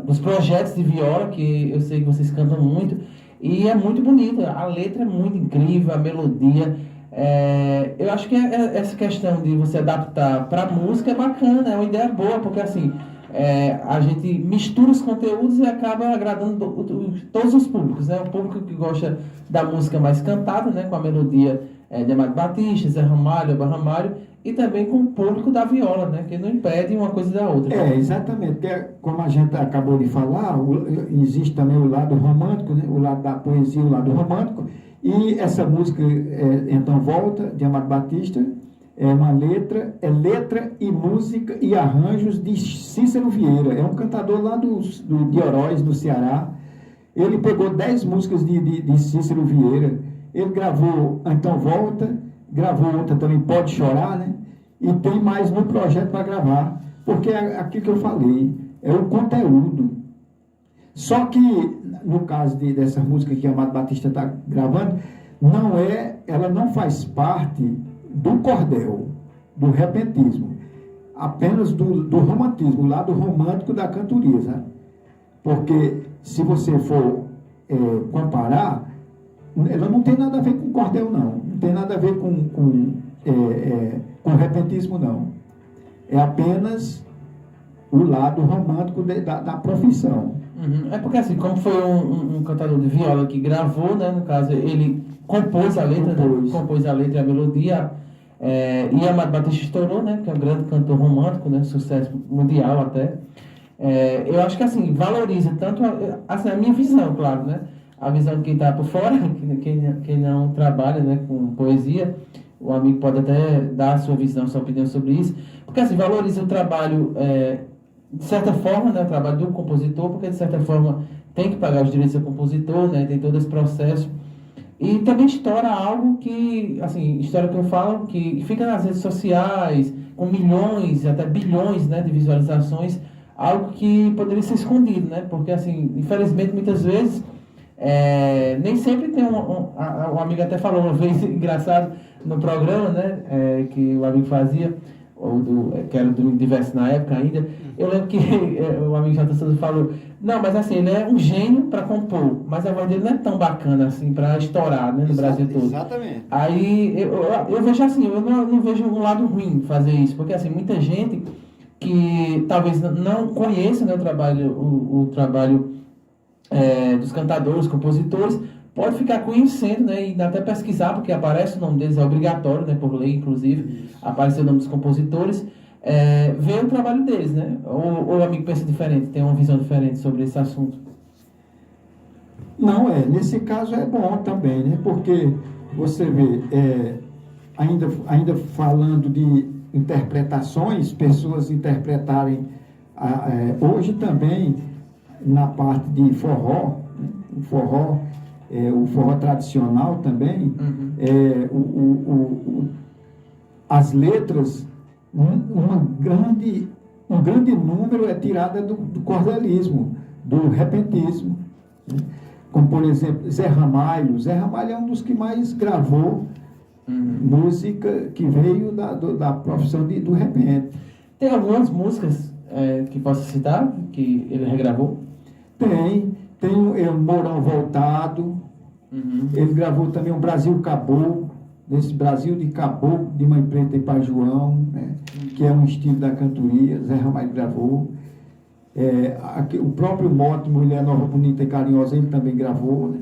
S2: dos projetos de viola, que eu sei que vocês cantam muito. E é muito bonita, a letra é muito incrível, a melodia. Eu acho que essa questão de você adaptar para a música é bacana, é uma ideia boa, porque assim, a gente mistura os conteúdos e acaba agradando todos os públicos, né? O público que gosta da música mais cantada, né? Com a melodia de Amado Batista, Zé Ramalho, Elba Ramalho, e também com o público da viola, né? Que não impede uma coisa da outra.
S1: Exatamente. Porque, como a gente acabou de falar, existe também o lado romântico, né? O lado da poesia, o lado romântico. E essa música, Então Volta, de Amado Batista, é letra e música e arranjos de Cícero Vieira. É um cantador lá de Oroz, no Ceará. Ele pegou 10 músicas de Cícero Vieira. Ele gravou Então Volta, gravou outra também, Pode Chorar, né? E tem mais no projeto para gravar. Porque é aquilo que eu falei, é o conteúdo. Só que, no caso dessa música que a Amado Batista está gravando, ela não faz parte do cordel, do repentismo, apenas do romantismo, o lado romântico da cantoria, sabe? Porque se você for comparar, ela não tem nada a ver com cordel, não tem nada a ver com repentismo, não. É apenas o lado romântico da profissão.
S2: Uhum. É porque assim, como foi um cantador de viola que gravou, né, no caso, ele compôs a letra, compôs a letra e a melodia, e Amado Batista estourou, né, que é um grande cantor romântico, né, sucesso mundial até. Eu acho que assim, valoriza tanto, assim, a minha visão, claro, né, a visão de quem está por fora, quem não trabalha, né, com poesia, o amigo pode até dar a sua visão, a sua opinião sobre isso, porque assim, valoriza o trabalho, de certa forma, né, o trabalho do compositor, porque de certa forma tem que pagar os direitos do compositor, né, tem todo esse processo. E também estoura algo que, assim, história que eu falo, que fica nas redes sociais, com milhões, até bilhões, né, de visualizações, algo que poderia ser escondido, né, porque, assim, infelizmente, muitas vezes, nem sempre tem o amigo até falou uma vez, engraçado, no programa, né, que o amigo fazia, que era do Domingo Diverso na época ainda, eu lembro que o amigo Jota Souza falou, não, mas assim, ele é um gênio para compor, mas a voz dele não é tão bacana assim para estourar, né, no Brasil todo.
S1: Exatamente.
S2: Aí eu vejo assim, eu não vejo um lado ruim fazer isso, porque assim, muita gente que talvez não conheça, né, o trabalho dos cantadores, compositores, pode ficar conhecendo, né, e até pesquisar, porque aparece o nome deles, é obrigatório, né, por lei, inclusive, aparecer o nome dos compositores, ver o trabalho deles, né? Ou o amigo pensa diferente, tem uma visão diferente sobre esse assunto?
S1: Não, nesse caso é bom também, né? Porque você vê, ainda falando de interpretações, pessoas interpretarem, hoje também, na parte de forró, né? O forró tradicional também, as letras, um grande número é tirada do cordelismo, do repentismo, né? Como, por exemplo, Zé Ramalho. Zé Ramalho é um dos que mais gravou música que veio da profissão do repente.
S2: Tem algumas músicas que possa citar, que ele regravou?
S1: Tem o Mourão Voltado, ele gravou também o Brasil Caboclo, desse Brasil de Caboclo, de Mãe Preta e Pai João, né, que é um estilo da cantoria, Zé Ramalho gravou. O próprio mote Mulher Nova, Bonita e Carinhosa, ele também gravou, né?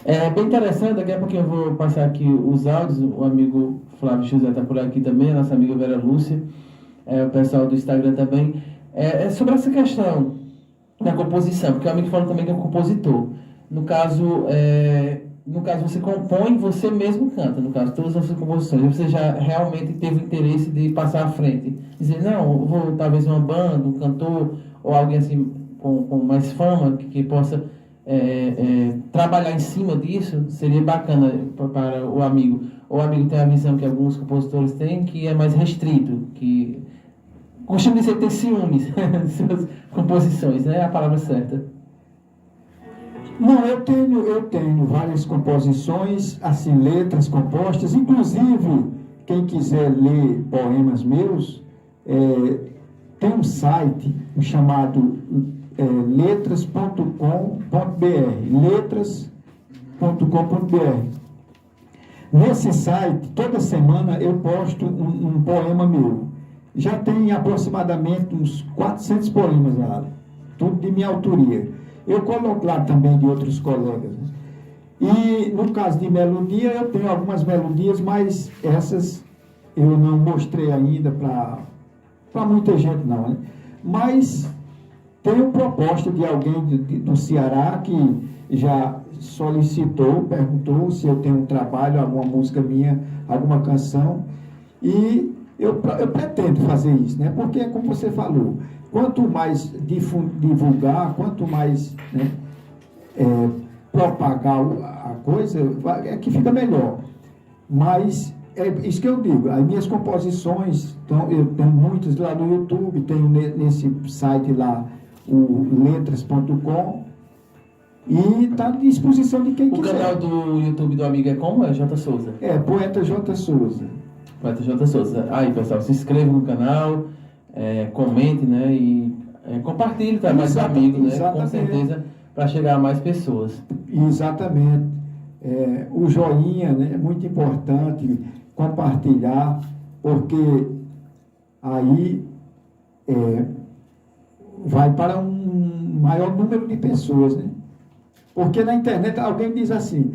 S2: É bem interessante, daqui a pouquinho eu vou passar aqui os áudios, o amigo Flávio José está por aqui também, a nossa amiga Vera Lúcia, o pessoal do Instagram também, sobre essa questão da composição, porque o amigo falou também que é um compositor. No caso, você compõe, você mesmo canta, no caso, todas as suas composições. Você já realmente teve interesse de passar à frente. Dizer, não, eu vou talvez uma banda, um cantor, ou alguém assim com mais fama, que possa trabalhar em cima disso, seria bacana para o amigo. O amigo tem a visão que alguns compositores têm, que é mais restrito, que costumo dizer que tem ciúmes de suas composições, né? É a palavra certa.
S1: Não, eu tenho várias composições, assim, letras compostas, inclusive, quem quiser ler poemas meus, tem um site chamado letras.com.br. Nesse site, toda semana eu posto um poema meu. Já tem aproximadamente uns 400 poemas lá, tudo de minha autoria. Eu coloco lá também de outros colegas, né? E no caso de melodia, eu tenho algumas melodias, mas essas eu não mostrei ainda para muita gente não, né? Mas tenho proposta de alguém do Ceará que já solicitou, perguntou se eu tenho um trabalho, alguma música minha, alguma canção, e eu pretendo fazer isso, né? Porque, como você falou, quanto mais divulgar, quanto mais, né, propagar a coisa, é que fica melhor. Mas é isso que eu digo, as minhas composições, então, eu tenho muitas lá no YouTube, tenho nesse site lá, o letras.com, e está à disposição de quem quiser.
S2: O canal do YouTube do amigo é como? É J. Souza?
S1: É, Poeta J. Souza.
S2: Poeta J. Souza. Aí, pessoal, se inscreva no canal, comente, né? E compartilhe para mais amigos, né?
S1: Exatamente.
S2: Com certeza, para chegar a mais pessoas.
S1: Exatamente. O joinha, né, é muito importante compartilhar, porque aí vai para um maior número de pessoas, né? Porque na internet, alguém diz assim,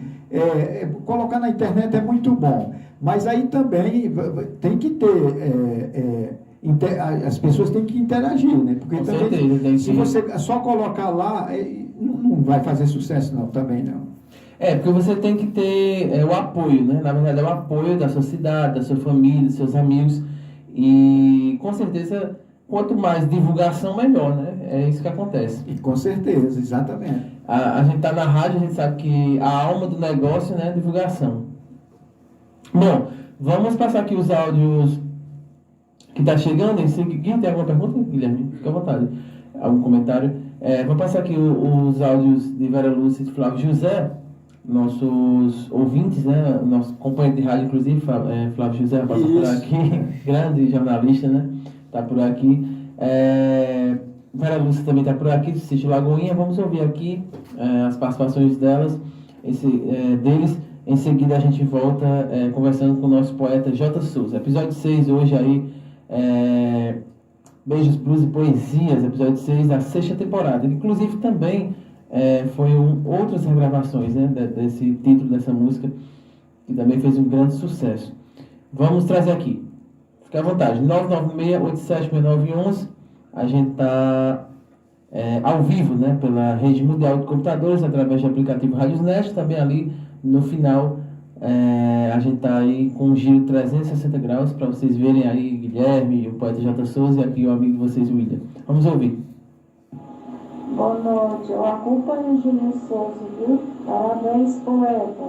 S1: colocar na internet é muito bom, mas aí também tem que ter, as pessoas têm que interagir, né? Porque
S2: Com
S1: também,
S2: certeza,
S1: se você só colocar lá, não vai fazer sucesso não, também não.
S2: Porque você tem que ter o apoio, né? Na verdade, é o apoio da sua cidade, da sua família, dos seus amigos. E, com certeza, quanto mais divulgação, melhor, né? É isso que acontece.
S1: E com certeza, exatamente.
S2: A gente está na rádio, a gente sabe que a alma do negócio, né, é divulgação. Bom, vamos passar aqui os áudios que está chegando. Em seguida, tem alguma pergunta, Guilherme? Fica à vontade. Algum comentário? Vamos passar aqui os áudios de Vera Lúcia e de Flávio José, nossos ouvintes, né? Nosso companheiro de rádio, inclusive, Flávio José, passa por aqui, grande jornalista, né? Está por aqui. Vera Lúcia também está por aqui, do Sítio Lagoinha. Vamos ouvir aqui as participações deles. Em seguida, a gente volta conversando com o nosso poeta J. Souza. Episódio 6 hoje aí, Beijos, Blues e Poesias, episódio 6 da 6ª temporada. Inclusive, também foi outras regravações, né, desse título dessa música, que também fez um grande sucesso. Vamos trazer aqui. Fique à vontade. 996-876911. A gente está ao vivo, né, pela rede mundial de computadores, através do aplicativo Radiosnet. Também ali no final a gente está aí com um giro 360 graus para vocês verem aí Guilherme, o poeta J. Souza e aqui o amigo de vocês, William. Vamos ouvir.
S4: Boa noite, eu acompanho o Júlio Souza, viu? Parabéns, poeta.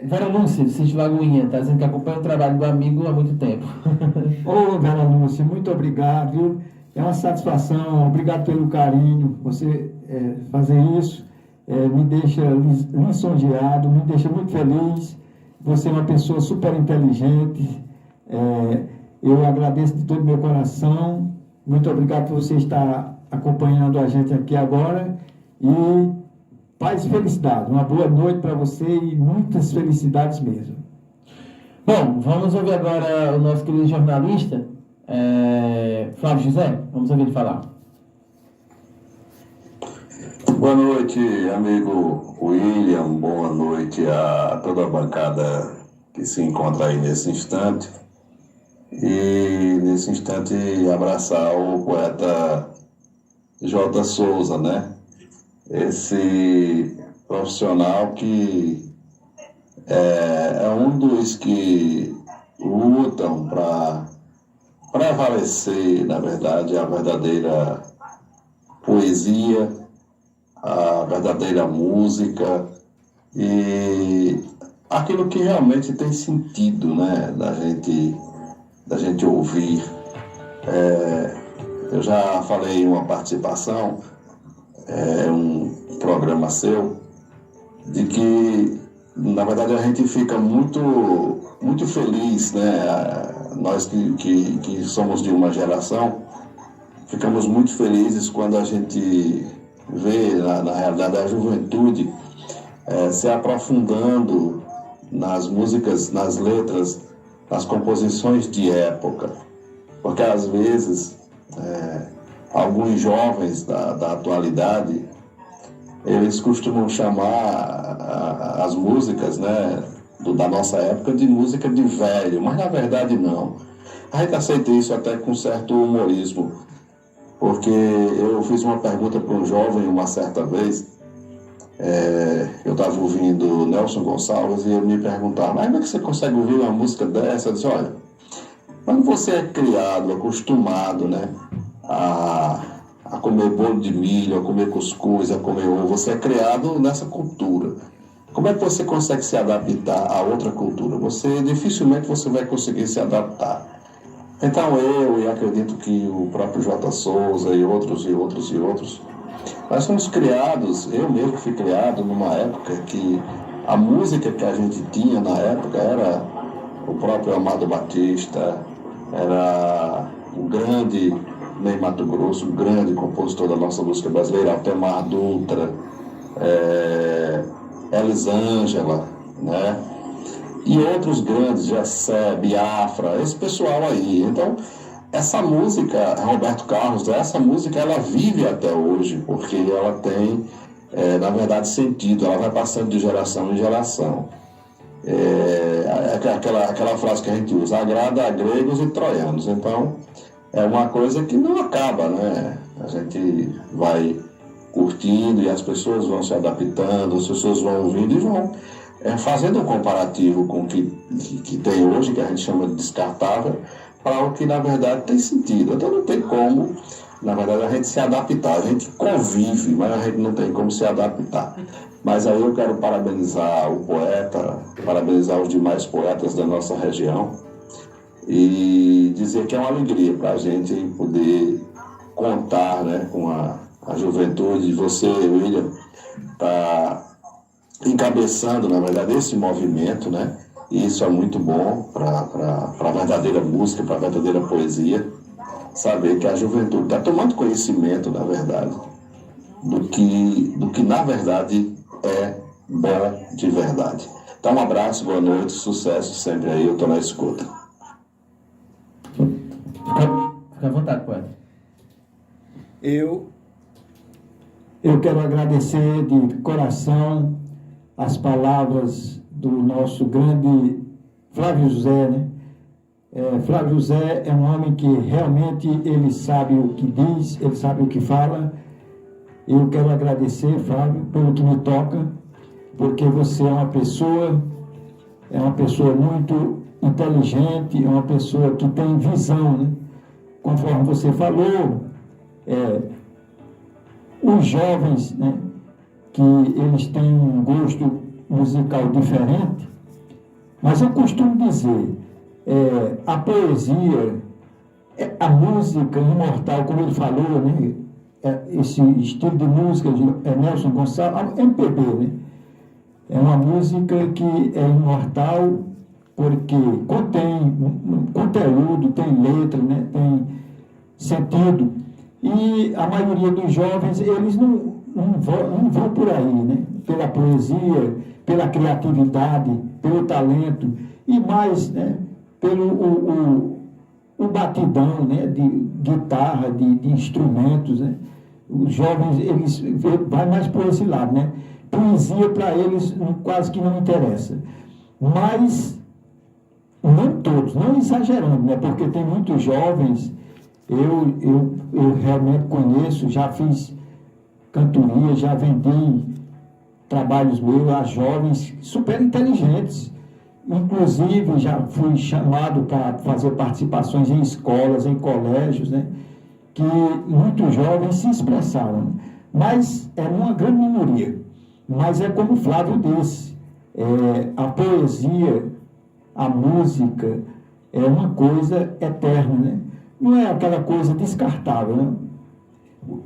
S2: Vera Lúcia, do Sítio Lagoinha, está dizendo que acompanha o trabalho do amigo há muito tempo.
S1: Ô, Vera Lúcia, muito obrigado, viu? É uma satisfação, obrigado pelo carinho. Você fazer isso me deixa lisonjeado, me deixa muito feliz. Você é uma pessoa super inteligente. Eu agradeço de todo o meu coração. Muito obrigado por você estar acompanhando a gente aqui agora. E paz e felicidade. Uma boa noite para você e muitas felicidades mesmo.
S2: Bom, vamos ouvir agora o nosso querido jornalista, Flávio José. Vamos ouvir ele falar.
S5: Boa noite, amigo William. Boa noite a toda a bancada que se encontra aí nesse instante. E nesse instante abraçar o poeta J. Souza, né? Esse profissional que é um dos que lutam para prevalecer, na verdade, a verdadeira poesia, a verdadeira música e aquilo que realmente tem sentido, né, da gente ouvir. Eu já falei em uma participação, um programa seu, de que, na verdade, a gente fica muito, muito feliz, né? Nós que somos de uma geração, ficamos muito felizes quando a gente vê, na realidade, a juventude se aprofundando nas músicas, nas letras, nas composições de época. Porque, às vezes, alguns jovens da atualidade, eles costumam chamar as músicas, né, da nossa época de música de velho, mas na verdade não. A gente aceita isso até com certo humorismo, porque eu fiz uma pergunta para um jovem uma certa vez. Eu estava ouvindo Nelson Gonçalves e ele me perguntava: mas como é que você consegue ouvir uma música dessa? Eu disse: olha, quando você é criado, acostumado, né, a comer bolo de milho, a comer cuscuz, a comer ovo, você é criado nessa cultura. Como é que você consegue se adaptar a outra cultura? Dificilmente você vai conseguir se adaptar. Então eu, e acredito que o próprio J. Souza e outros, nós somos criados, eu mesmo fui criado numa época que a música que a gente tinha na época era o próprio Amado Batista, era o grande Ney Matogrosso, o grande compositor da nossa música brasileira, Altemar Dutra, Elisângela, né? E outros grandes, Gessé, Biafra, esse pessoal aí. Então, essa música, Roberto Carlos, essa música ela vive até hoje, porque ela tem, na verdade, sentido, ela vai passando de geração em geração. Aquela frase que a gente usa: agrada a gregos e troianos. Então, é uma coisa que não acaba, né? A gente vai curtindo e as pessoas vão se adaptando, as pessoas vão ouvindo e vão fazendo um comparativo com o que tem hoje, que a gente chama de descartável, para o que na verdade tem sentido. Então não tem como, na verdade, a gente se adaptar. A gente convive, mas a gente não tem como se adaptar. Mas aí eu quero parabenizar o poeta, parabenizar os demais poetas da nossa região e dizer que é uma alegria para a gente poder contar, né, com a juventude. Você, William, está encabeçando, na verdade, esse movimento, né? E isso é muito bom para a verdadeira música, para a verdadeira poesia, saber que a juventude está tomando conhecimento, na verdade, do que na verdade é bom de verdade. Então, um abraço, boa noite, sucesso sempre aí, eu estou na escuta.
S2: Fica à vontade, poeta.
S1: Eu quero agradecer de coração as palavras do nosso grande Flávio José, né? Flávio José é um homem que realmente ele sabe o que diz, ele sabe o que fala. Eu quero agradecer, Flávio, pelo que me toca, porque você é uma pessoa muito inteligente, é uma pessoa que tem visão, né? Conforme você falou, os jovens, né, que eles têm um gosto musical diferente, mas eu costumo dizer, a poesia, a música imortal, como ele falou, né, esse estilo de música de Nelson Gonçalves, MPB, né, é uma música que é imortal porque contém conteúdo, tem letra, né, tem sentido, e a maioria dos jovens, eles não vão por aí, né? Pela poesia, pela criatividade, pelo talento, e mais, né, pelo o batidão, né, de guitarra, de instrumentos, né? Os jovens, eles vão mais por esse lado, né? Poesia para eles quase que não interessa. Mas não todos, não exagerando, né? Porque tem muitos jovens, eu realmente conheço, já fiz cantoria, já vendi trabalhos meus a jovens super inteligentes. Inclusive, já fui chamado para fazer participações em escolas, em colégios, né? Que muitos jovens se expressaram. Mas é uma grande minoria. Mas é como o Flávio disse, a poesia, a música, é uma coisa eterna, né? Não é aquela coisa descartável, né?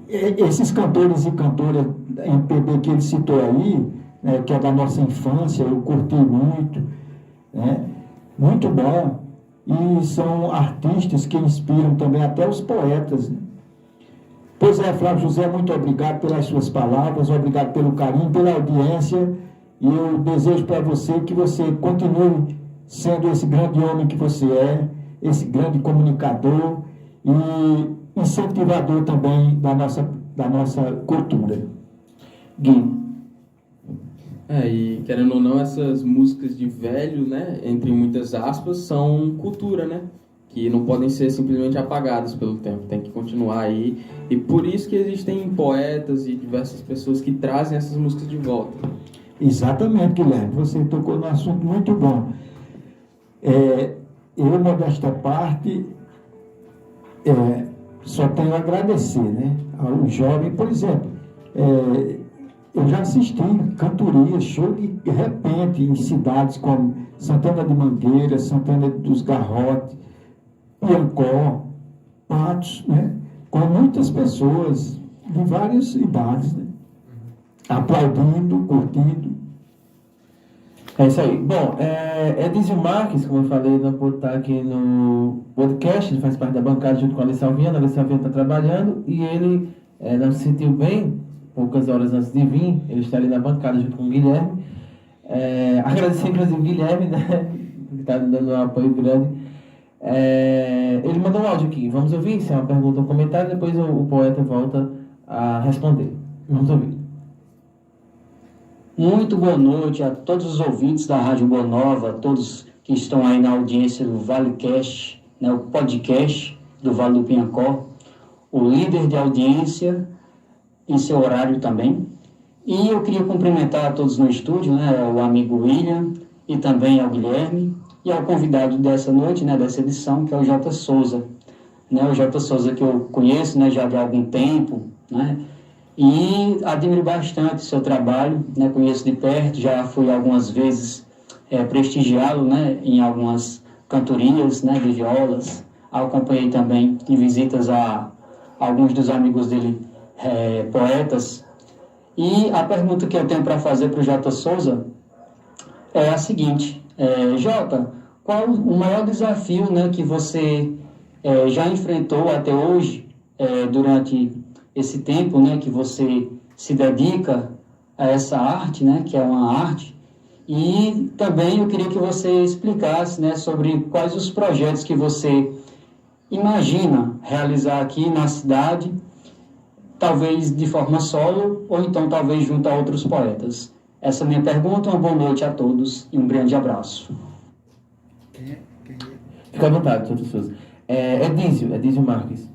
S1: Esses cantores e cantoras MPB que ele citou aí, né, que é da nossa infância, eu curti muito, né? Muito bom. E são artistas que inspiram também até os poetas, né? Pois é, Flávio José, muito obrigado pelas suas palavras, obrigado pelo carinho, pela audiência, e eu desejo para você que você continue sendo esse grande homem que você é, esse grande comunicador, e incentivador também da nossa cultura.
S2: Gui.
S3: E querendo ou não, essas músicas de velho, né, entre muitas aspas, são cultura, né, que não podem ser simplesmente apagadas pelo tempo, tem que continuar aí, e por isso que existem poetas e diversas pessoas que trazem essas músicas de volta.
S1: Exatamente, Guilherme, você tocou num assunto muito bom. Eu, modesta parte, só tenho a agradecer, né, ao jovem, por exemplo, eu já assisti cantorias, show de repente em cidades como Santana de Mangueira, Santana dos Garrotes, Piancó, Patos, né? Com muitas pessoas de várias idades, né? Aplaudindo, curtindo.
S2: É isso aí. Bom, Edísio Marques, como eu falei, não pode estar aqui no podcast, ele faz parte da bancada junto com a Alice Salviano. A Alice Salviano está trabalhando e ele não se sentiu bem. Poucas horas antes de vir, ele está ali na bancada junto com o Guilherme. Agradecer, inclusive, o Guilherme, né, que está dando um apoio grande. Ele mandou um áudio aqui. Vamos ouvir? Se é uma pergunta ou um comentário, depois o poeta volta a responder. Vamos ouvir.
S6: Muito boa noite a todos os ouvintes da Rádio Boa Nova, a todos que estão aí na audiência do ValeCast, né, o podcast do Vale do Piancó, o líder de audiência em seu horário também. E eu queria cumprimentar a todos no estúdio, né, o amigo William e também ao Guilherme e ao convidado dessa noite, né, dessa edição, que é o Jota Souza. Né, o Jota Souza que eu conheço, né, já de algum tempo, né, e admiro bastante o seu trabalho, né, conheço de perto, já fui algumas vezes prestigiá-lo, né, em algumas cantorias, né, de violas. Acompanhei também em visitas a alguns dos amigos dele, poetas. E a pergunta que eu tenho para fazer para o Jota Souza é a seguinte: Jota, qual o maior desafio, né, que você já enfrentou até hoje, durante esse tempo, né, que você se dedica a essa arte, né, que é uma arte? E também eu queria que você explicasse, né, sobre quais os projetos que você imagina realizar aqui na cidade, talvez de forma solo, ou então talvez junto a outros poetas. Essa é a minha pergunta. Uma boa noite a todos e um grande abraço.
S2: Fica à vontade, Jota Souza. Edísio Marques.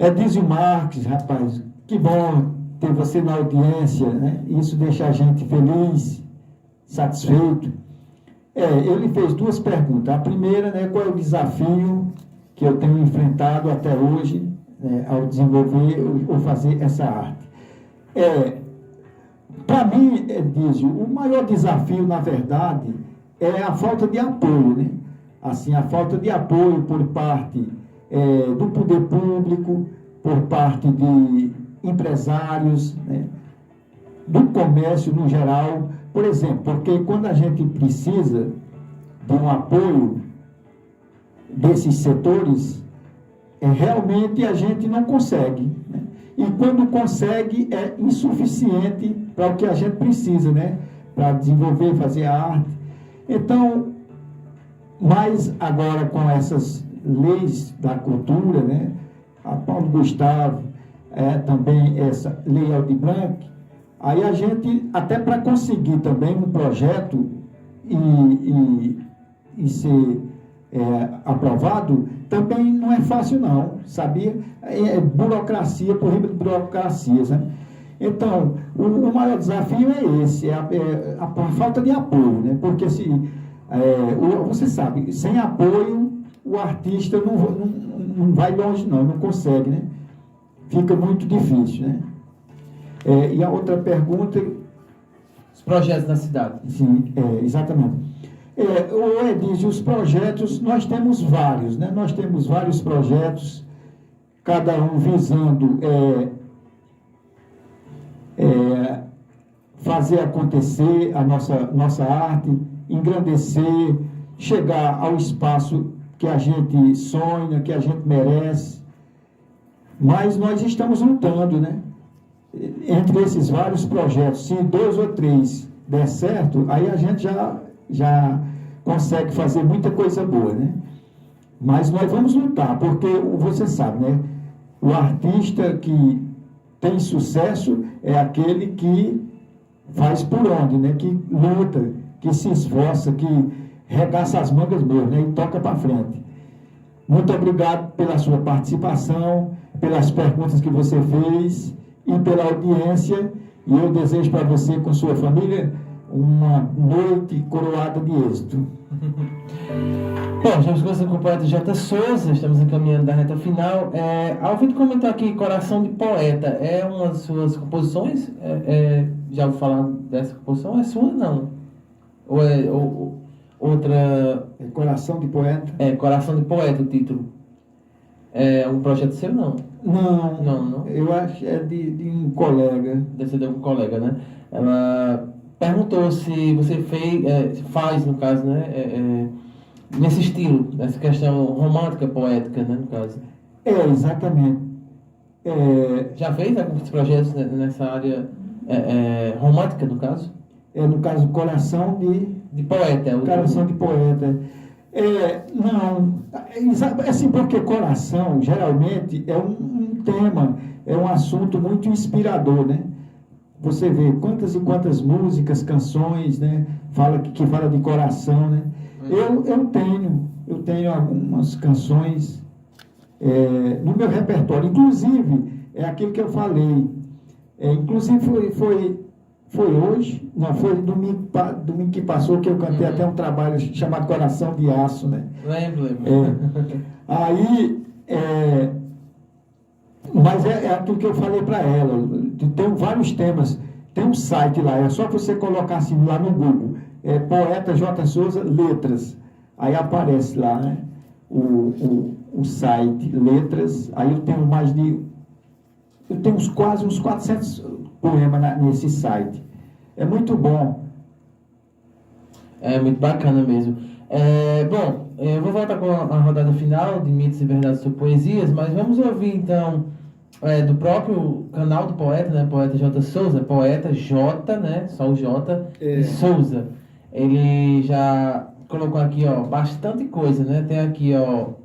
S1: Edísio Marques, rapaz, que bom ter você na audiência, né? Isso deixa a gente feliz, satisfeito. Ele fez duas perguntas. A primeira, né, qual é o desafio que eu tenho enfrentado até hoje, ao desenvolver ou fazer essa arte? Para mim, Edísio, o maior desafio, na verdade, é a falta de apoio, né? Assim, a falta de apoio por parte do poder público, por parte de empresários, né? Do comércio no geral. Por exemplo, porque quando a gente precisa de um apoio desses setores, realmente a gente não consegue, né? E quando consegue, é insuficiente para o que a gente precisa, né? Para desenvolver, fazer a arte. Então, mas agora com essas leis da cultura, né? A Paulo Gustavo, também essa lei Aldir Blanc, aí a gente, até para conseguir também um projeto e ser aprovado, também não é fácil não, sabia? Burocracia por riba de burocracias, né? Então, o maior desafio é esse, a falta de apoio, né? Porque você sabe, sem apoio o artista não vai longe não consegue, né? Fica muito difícil, né? E a outra pergunta...
S2: Os projetos da cidade.
S1: Sim, exatamente. O Edísio, os projetos, nós temos vários, né? Nós temos vários projetos, cada um visando fazer acontecer a nossa arte, engrandecer, chegar ao espaço que a gente sonha, que a gente merece. Mas nós estamos lutando, né? Entre esses vários projetos, se 2 ou 3 der certo, aí a gente já consegue fazer muita coisa boa, né? Mas nós vamos lutar, porque você sabe, né? O artista que tem sucesso é aquele que faz por onde, né? Que luta, que se esforça, que regaça as mangas mesmo, né? E toca para frente. Muito obrigado pela sua participação, pelas perguntas que você fez e pela audiência. E eu desejo para você, com sua família, uma noite coroada de êxito.
S2: Bom, estamos conversando com o poeta Jota Souza, estamos encaminhando da reta final. Alvito comentou aqui, Coração de Poeta, é uma das suas composições? Já ouviu falar dessa composição? É sua, não? Ou é outra...
S1: Coração de Poeta?
S2: Coração de Poeta, o título. É um projeto seu, não?
S1: Não. Eu acho que é de um colega.
S2: Deve ser de um colega, né? Ela perguntou se você faz, no caso, né? Nesse estilo, nessa questão romântica, poética, né? No caso.
S1: Exatamente.
S2: Já fez alguns projetos nessa área romântica, no caso?
S1: No caso, Coração
S2: de Poeta.
S1: Coração de Poeta. Não, assim, porque coração, geralmente, é um tema, é um assunto muito inspirador, né? Você vê quantas e quantas músicas, canções, né? Que fala de coração, né? Eu tenho algumas canções no meu repertório, inclusive, é aquilo que eu falei, inclusive foi hoje, não, foi domingo que passou, que eu cantei até um trabalho chamado Coração de Aço, né?
S2: Lembro.
S1: Aí, mas é aquilo que eu falei para ela, tem vários temas, tem um site lá, é só você colocar assim lá no Google, Poeta Jota Souza, letras, aí aparece lá, né? O site, letras, aí eu tenho quase uns 400 poemas nesse site. É muito bom.
S2: É muito bacana mesmo. Bom, eu vou voltar com a rodada final de mitos e verdades sobre poesias, mas vamos ouvir então do próprio canal do poeta, né? Poeta Jota Souza, poeta J, né? Só o J e Souza. Ele já colocou aqui, bastante coisa, né? Tem aqui,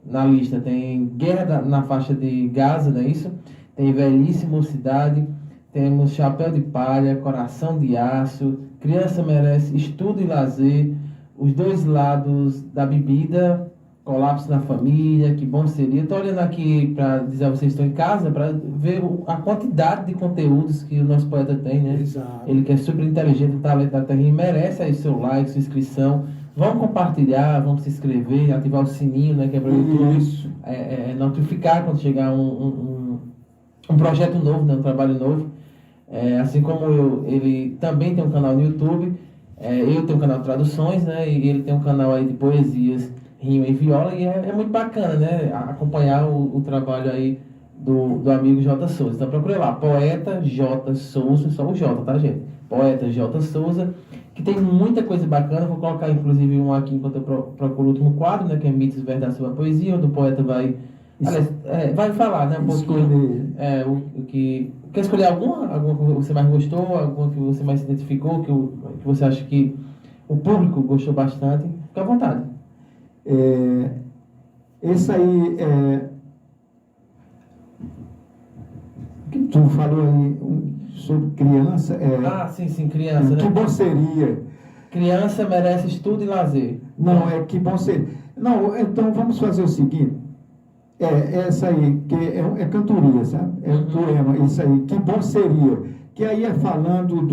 S2: na lista, tem Guerra na Faixa de Gaza, não é isso? Tem Velhice e Mocidade, temos Chapéu de Palha, Coração de Aço, Criança Merece, Estudo e Lazer, Os Dois Lados da Bebida, Colapso na Família, Que Bom Seria. Estou olhando aqui para dizer a vocês que estão em casa, para ver a quantidade de conteúdos que o nosso poeta tem, né?
S1: Exato. Ele
S2: que é super inteligente, talento da terra, e merece aí seu like, sua inscrição. Vamos compartilhar, vamos se inscrever, ativar o sininho, né? Que é para o YouTube notificar quando chegar um projeto novo, né, um trabalho novo. Assim como ele também tem um canal no YouTube, eu tenho um canal de traduções, né, e ele tem um canal aí de poesias, rima e viola, e é muito bacana, né, acompanhar o trabalho aí do amigo Jota Souza. Então procure lá, Poeta Jota Souza, só o J, tá, gente? Poeta Jota Souza, que tem muita coisa bacana. Vou colocar inclusive um aqui enquanto eu procuro o último quadro, né, que é Mitos e Verdades sobre a Poesia, onde o poeta vai falar, né, um pouquinho o que... Quer escolher alguma que você mais gostou, alguma que você mais se identificou, que você acha que o público gostou bastante? Fique à vontade.
S1: Esse aí que tu falou aí sobre criança.
S2: Sim, criança,
S1: que
S2: né?
S1: bom seria.
S2: Criança merece estudo e lazer.
S1: Não, que bom seria. Não, então vamos fazer o seguinte. Essa aí, que é cantoria, sabe? É um poema, isso aí, que bom seria. Que aí é falando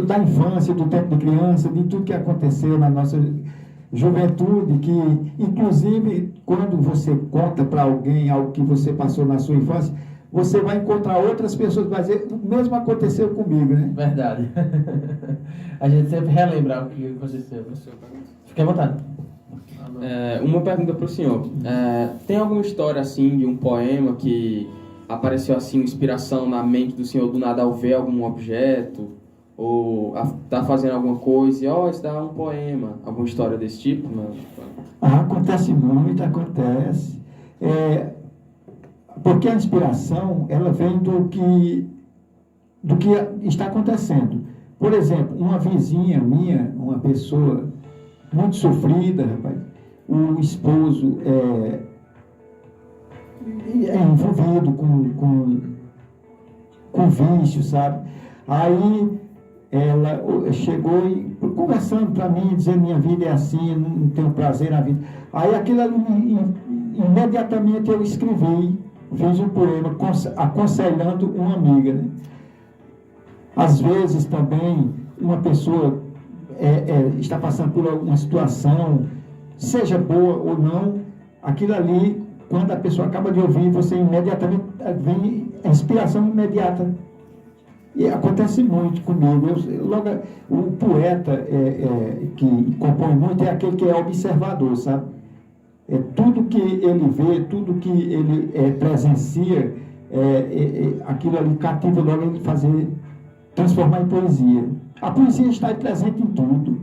S1: da infância, do tempo de criança, de tudo que aconteceu na nossa juventude, que inclusive quando você conta para alguém algo que você passou na sua infância, você vai encontrar outras pessoas que vão dizer, o mesmo aconteceu comigo, né?
S2: Verdade. A gente sempre relembra o que aconteceu. Fique à vontade.
S3: Uma pergunta para o senhor. Tem alguma história assim de um poema que apareceu assim, inspiração na mente do senhor do nada ao ver algum objeto? Ou tá fazendo alguma coisa e isso dá um poema? Alguma história desse tipo? Não?
S1: Acontece muito, acontece. Porque a inspiração, ela vem do que está acontecendo. Por exemplo, uma vizinha minha, uma pessoa muito sofrida, rapaz, o esposo envolvido com vício, sabe? Aí ela chegou e conversando para mim, dizendo minha vida é assim, não tenho prazer na vida. Aí aquilo ali, imediatamente eu escrevi, fiz um poema aconselhando uma amiga, né? Às vezes também uma pessoa está passando por alguma situação, seja boa ou não, aquilo ali, quando a pessoa acaba de ouvir, você imediatamente vem a inspiração imediata. E acontece muito comigo. Logo, o poeta que compõe muito é aquele que é observador, sabe? Tudo que ele vê, tudo que ele presencia, aquilo ali cativa logo ele transformar em poesia. A poesia está presente em tudo.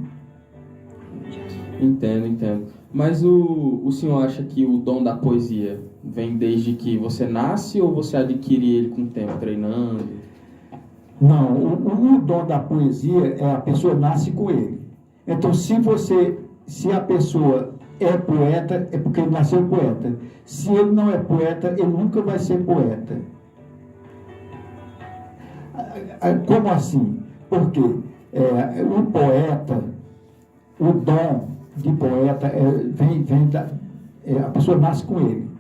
S3: Entendo. Mas o senhor acha que o dom da poesia vem desde que você nasce ou você adquire ele com o tempo, treinando?
S1: Não, o dom da poesia a pessoa nasce com ele. Então, se a pessoa é poeta, é porque ele nasceu poeta. Se ele não é poeta, ele nunca vai ser poeta. Como assim? Porque o poeta, o dom de poeta vem da... a pessoa nasce com ele.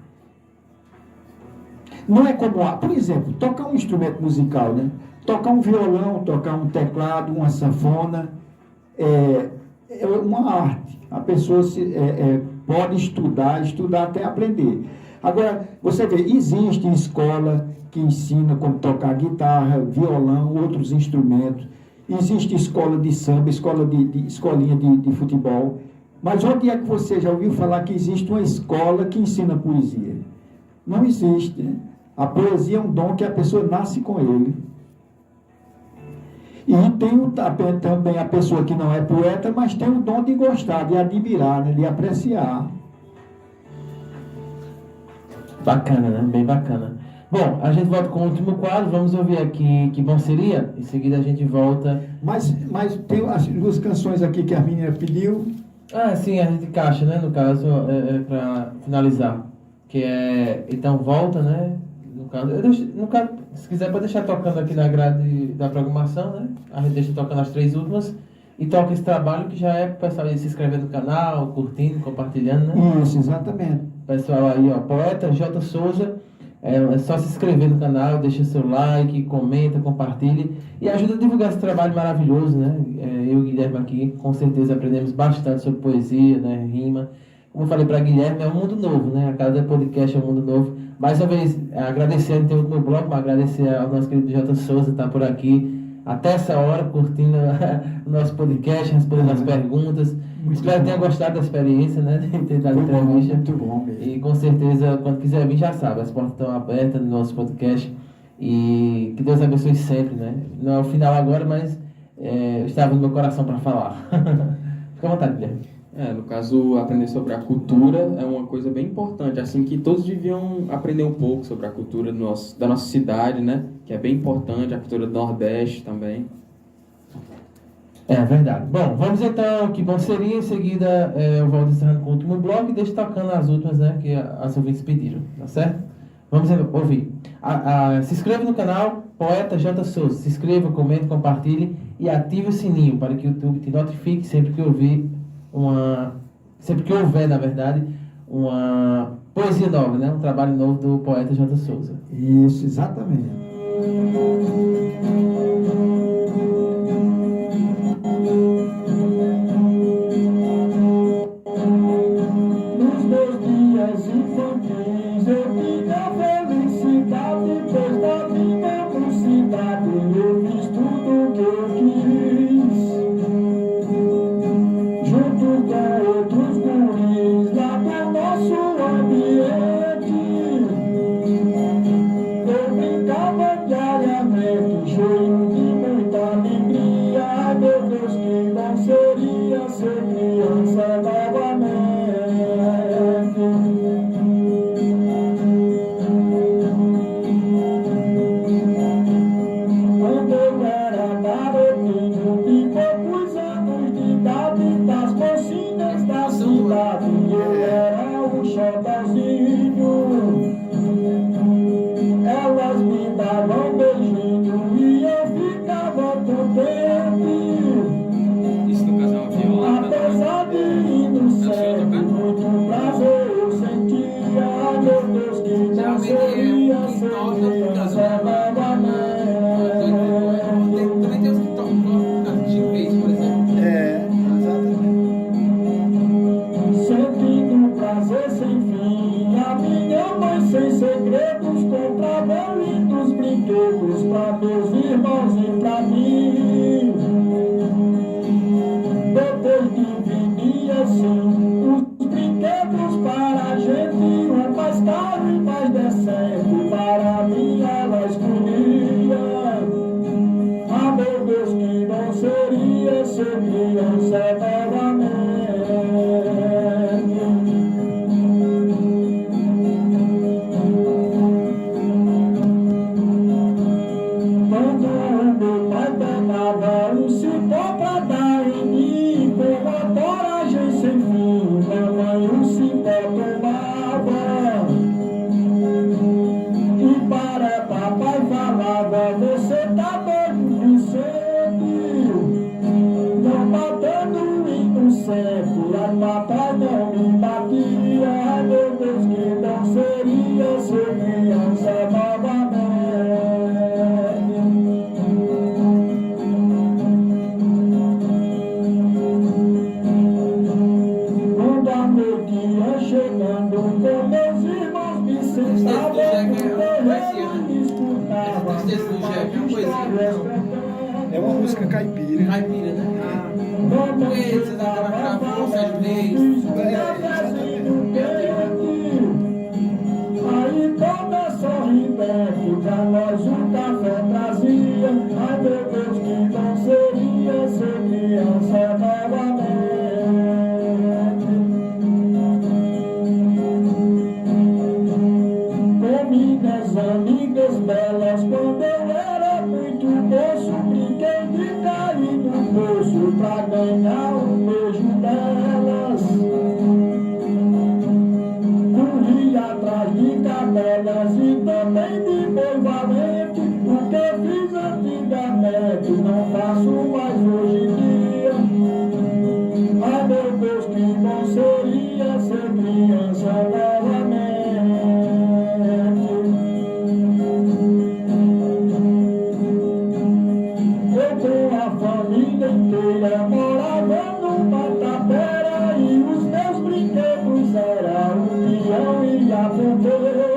S1: Não é como, por exemplo, tocar um instrumento musical, né? Tocar um violão, tocar um teclado, uma sanfona, é uma arte. A pessoa pode estudar até aprender. Agora, você vê, existe escola que ensina como tocar guitarra, violão, outros instrumentos. Existe escola de samba, escolinha de futebol. Mas onde é que você já ouviu falar que existe uma escola que ensina poesia? Não existe, né? A poesia é um dom que a pessoa nasce com ele. E tem também a pessoa que não é poeta, mas tem o dom de gostar, de admirar, né? De apreciar.
S2: Bacana, né? Bem bacana. Bom, a gente volta com o último quadro, vamos ouvir aqui Que Bom Seria, em seguida a gente volta.
S1: Mas tem as duas canções aqui que a menina pediu.
S2: Ah, sim, a gente encaixa, né? No caso, para finalizar. Que é Então Volta, né? No caso, se quiser pode deixar tocando aqui na grade da programação, né? A gente deixa tocando as 3 últimas e toca esse trabalho que já é para o pessoal ir se inscrever no canal, curtindo, compartilhando, né?
S1: Isso, exatamente.
S2: Pessoal aí, ó, Poeta J. Souza, é só se inscrever no canal, deixa seu like, comenta, compartilhe e ajuda a divulgar esse trabalho maravilhoso, né? Eu e o Guilherme aqui, com certeza aprendemos bastante sobre poesia, né? Rima. Como eu falei para Guilherme, é um mundo novo, né? A cada podcast é um mundo novo. Mais uma vez, agradecer a gente do meu blog, mas agradecer ao nosso querido J. Souza estar por aqui até essa hora, curtindo o nosso podcast, respondendo as perguntas. Espero que tenha gostado da experiência, né? De ter dado entrevista.
S1: Muito bom mesmo.
S2: E com certeza, quando quiser vir, já sabe, as portas estão abertas no nosso podcast. E que Deus abençoe sempre, né? Não é o final agora, mas estava no meu coração para falar. Fica à vontade, Guilherme.
S3: No caso, aprender sobre a cultura é uma coisa bem importante, assim que todos deviam aprender um pouco sobre a cultura da nossa cidade, né? Que é bem importante, a cultura do Nordeste também.
S2: É verdade. Bom, vamos então, Que Bom Seria, em seguida eu volto encerrando com o último bloco e deixo tocando as últimas, né, que as ouvintes pediram, tá certo? Vamos ouvir. Se inscreva no canal Poeta J. Souza, se inscreva, comente, compartilhe e ative o sininho para que o YouTube te notifique sempre que houver, na verdade, uma poesia nova, né? Um trabalho novo do Poeta J. Souza.
S1: Isso, exatamente.
S7: Nos meus dias infantis eu tinha felicidade, pois na minha mocidade eu fiz tudo que eu quis. Junto com outros guris lá do nosso ambiente, eu brincava diariamente, cheio de muita alegria. Ai meu Deus, que bom seria ser criança novamente. compravam lindos brinquedos para meus irmãos e para mim. Depois que vinia assim os brinquedos para a gente, um mais caro e mais decente, para mim ela escolhia. Ah, meu Deus, que não seria ser criança novamente. Quando meu pai pegava um cipó pra dar em mim, com uma coragem sem fim, mamãe o cipó tomava. E para papai falava, você tá doido de sede, não batendo inocente. Ai, papai não me batia, ai meu Deus, que não seria ser criança novamente. Quando a noite ia chegando, com meus irmãos me sentavam no terreiro e me escutavam.
S1: É uma música caipira.
S2: Caipira, né? Conheço, daquela cravão, Sérgio Reis.
S7: Aí toda sorridente pra nós um café trazia. Ai meu Deus, que não seria ser criança novamente. Com minhas amigas belas, quando eu era muito moço, brinquei de cair no poço pra ganhar um beijo delas. Corri atrás de cadelas e também de boi valente. O que fiz antigamente não faço mais hoje em dia. Ai meu Deus, que bom seria ser criança novamente. Eu com a família inteira morava numa tapera e os meus brinquedos eram o peão e a ponteira,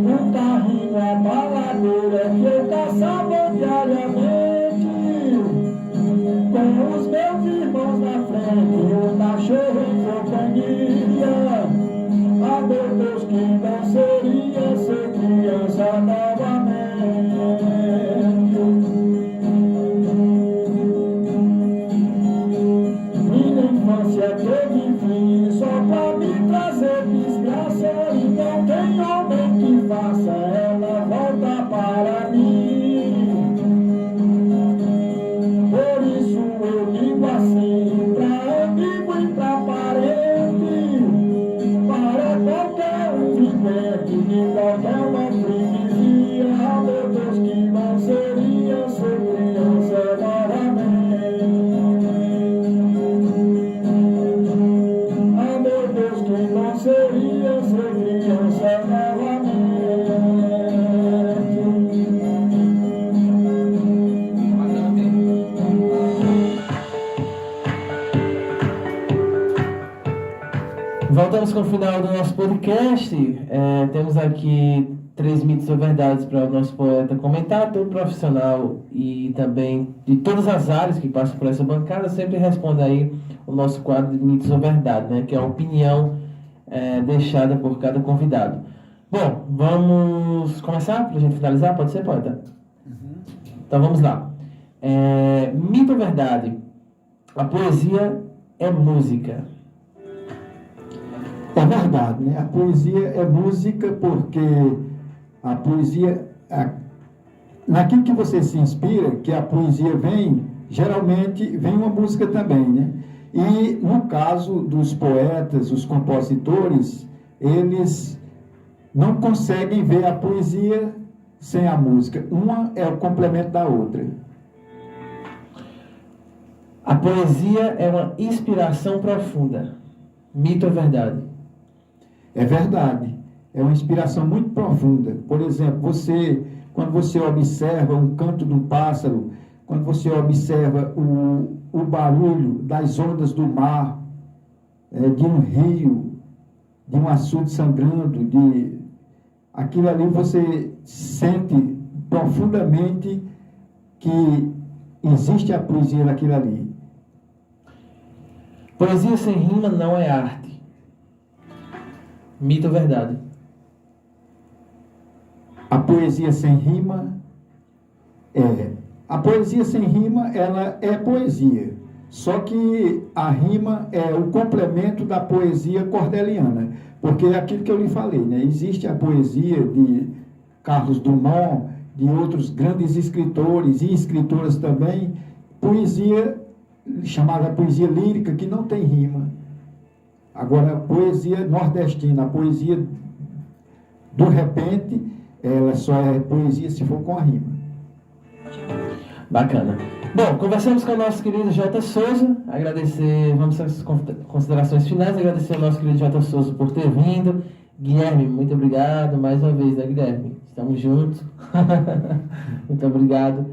S7: o carrinho, a baladeira que eu caçava diariamente, com os meus irmãos na frente, o cachorro em companhia. Ah, meu Deus, que não seria ser criança novamente. Minha infância teve fim só pra me trazer desgraça, e não tem homem que faça ela voltar para mim. Por isso eu digo assim pra amigo e pra parente, para qualquer um vivente de qualquer uma freguesia. Ah, meu Deus, que não seria ser criança novamente. Ah, meu Deus, que não seria ser criança novamente.
S2: Voltamos com o final do nosso podcast. Temos aqui 3 mitos ou verdades para o nosso poeta comentar, todo profissional e também de todas as áreas que passam por essa bancada, sempre responde aí o nosso quadro de mitos ou verdades, né, que é a opinião deixada por cada convidado. Bom, vamos começar para a gente finalizar? Pode ser, poeta? Então vamos lá. Mito ou verdade? A poesia é música.
S1: É verdade, né? A poesia é música porque a poesia, naquilo que você se inspira, que a poesia vem, geralmente vem uma música também, né? E no caso dos poetas, os compositores, eles não conseguem ver a poesia sem a música. Uma é o complemento da outra.
S2: A poesia é uma inspiração profunda. Mito ou verdade?
S1: É verdade. É uma inspiração muito profunda. Por exemplo, quando você observa um canto de um pássaro, quando você observa o barulho das ondas do mar, de um rio, de um açude sangrando, aquilo ali você sente profundamente que existe a poesia naquilo ali.
S2: Poesia sem rima não é arte. Mito ou verdade?
S1: A poesia sem rima a poesia sem rima, ela é poesia. Só que a rima é o complemento da poesia cordeliana. Porque é aquilo que eu lhe falei, né? Existe a poesia de Carlos Drummond, de outros grandes escritores e escritoras também, poesia chamada poesia lírica, que não tem rima. Agora, a poesia nordestina, a poesia do repente, ela só é poesia se for com a rima.
S2: Bacana. Bom, conversamos com o nosso querido Jota Souza, agradecer, vamos às considerações finais, agradecer ao nosso querido Jota Souza por ter vindo. Guilherme, muito obrigado mais uma vez, né, Guilherme? Estamos juntos. Muito obrigado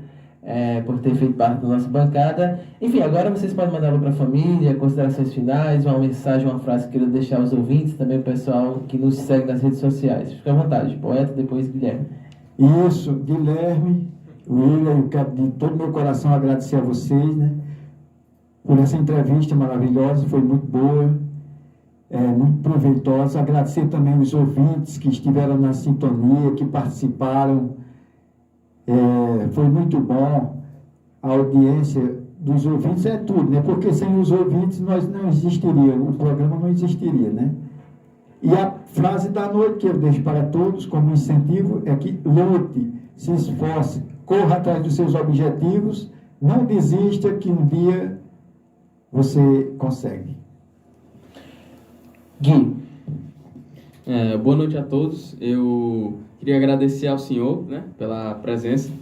S2: por ter feito parte da nossa bancada. Enfim, agora vocês podem mandar para a família, considerações finais, uma mensagem, uma frase que queira deixar aos ouvintes, também o pessoal que nos segue nas redes sociais. Fica à vontade, poeta, depois Guilherme.
S1: Isso, Guilherme, William, eu quero de todo o meu coração agradecer a vocês, né, por essa entrevista maravilhosa, foi muito boa, muito proveitosa. Agradecer também os ouvintes que estiveram na sintonia, que participaram. Foi muito bom. A audiência dos ouvintes é tudo, né? Porque sem os ouvintes nós não existiria, o programa não existiria, né? E a frase da noite que eu deixo para todos como incentivo é que lute, se esforce, corra atrás dos seus objetivos, não desista que um dia você consegue.
S2: Gui.
S3: Boa noite a todos. Eu queria agradecer ao senhor, né, pela presença.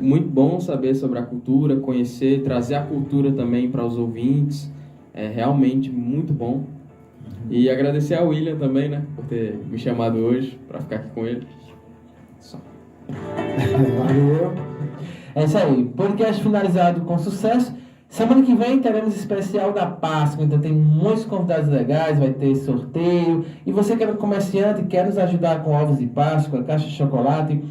S3: Muito bom saber sobre a cultura, conhecer, trazer a cultura também para os ouvintes. É realmente muito bom. E agradecer ao William também, né, por ter me chamado hoje para ficar aqui com ele. Só.
S1: Valeu.
S2: É isso aí. Podcast finalizado com sucesso. Semana que vem teremos especial da Páscoa, então tem muitos convidados legais, vai ter sorteio. E você que é comerciante, quer nos ajudar com ovos de Páscoa, caixa de chocolate,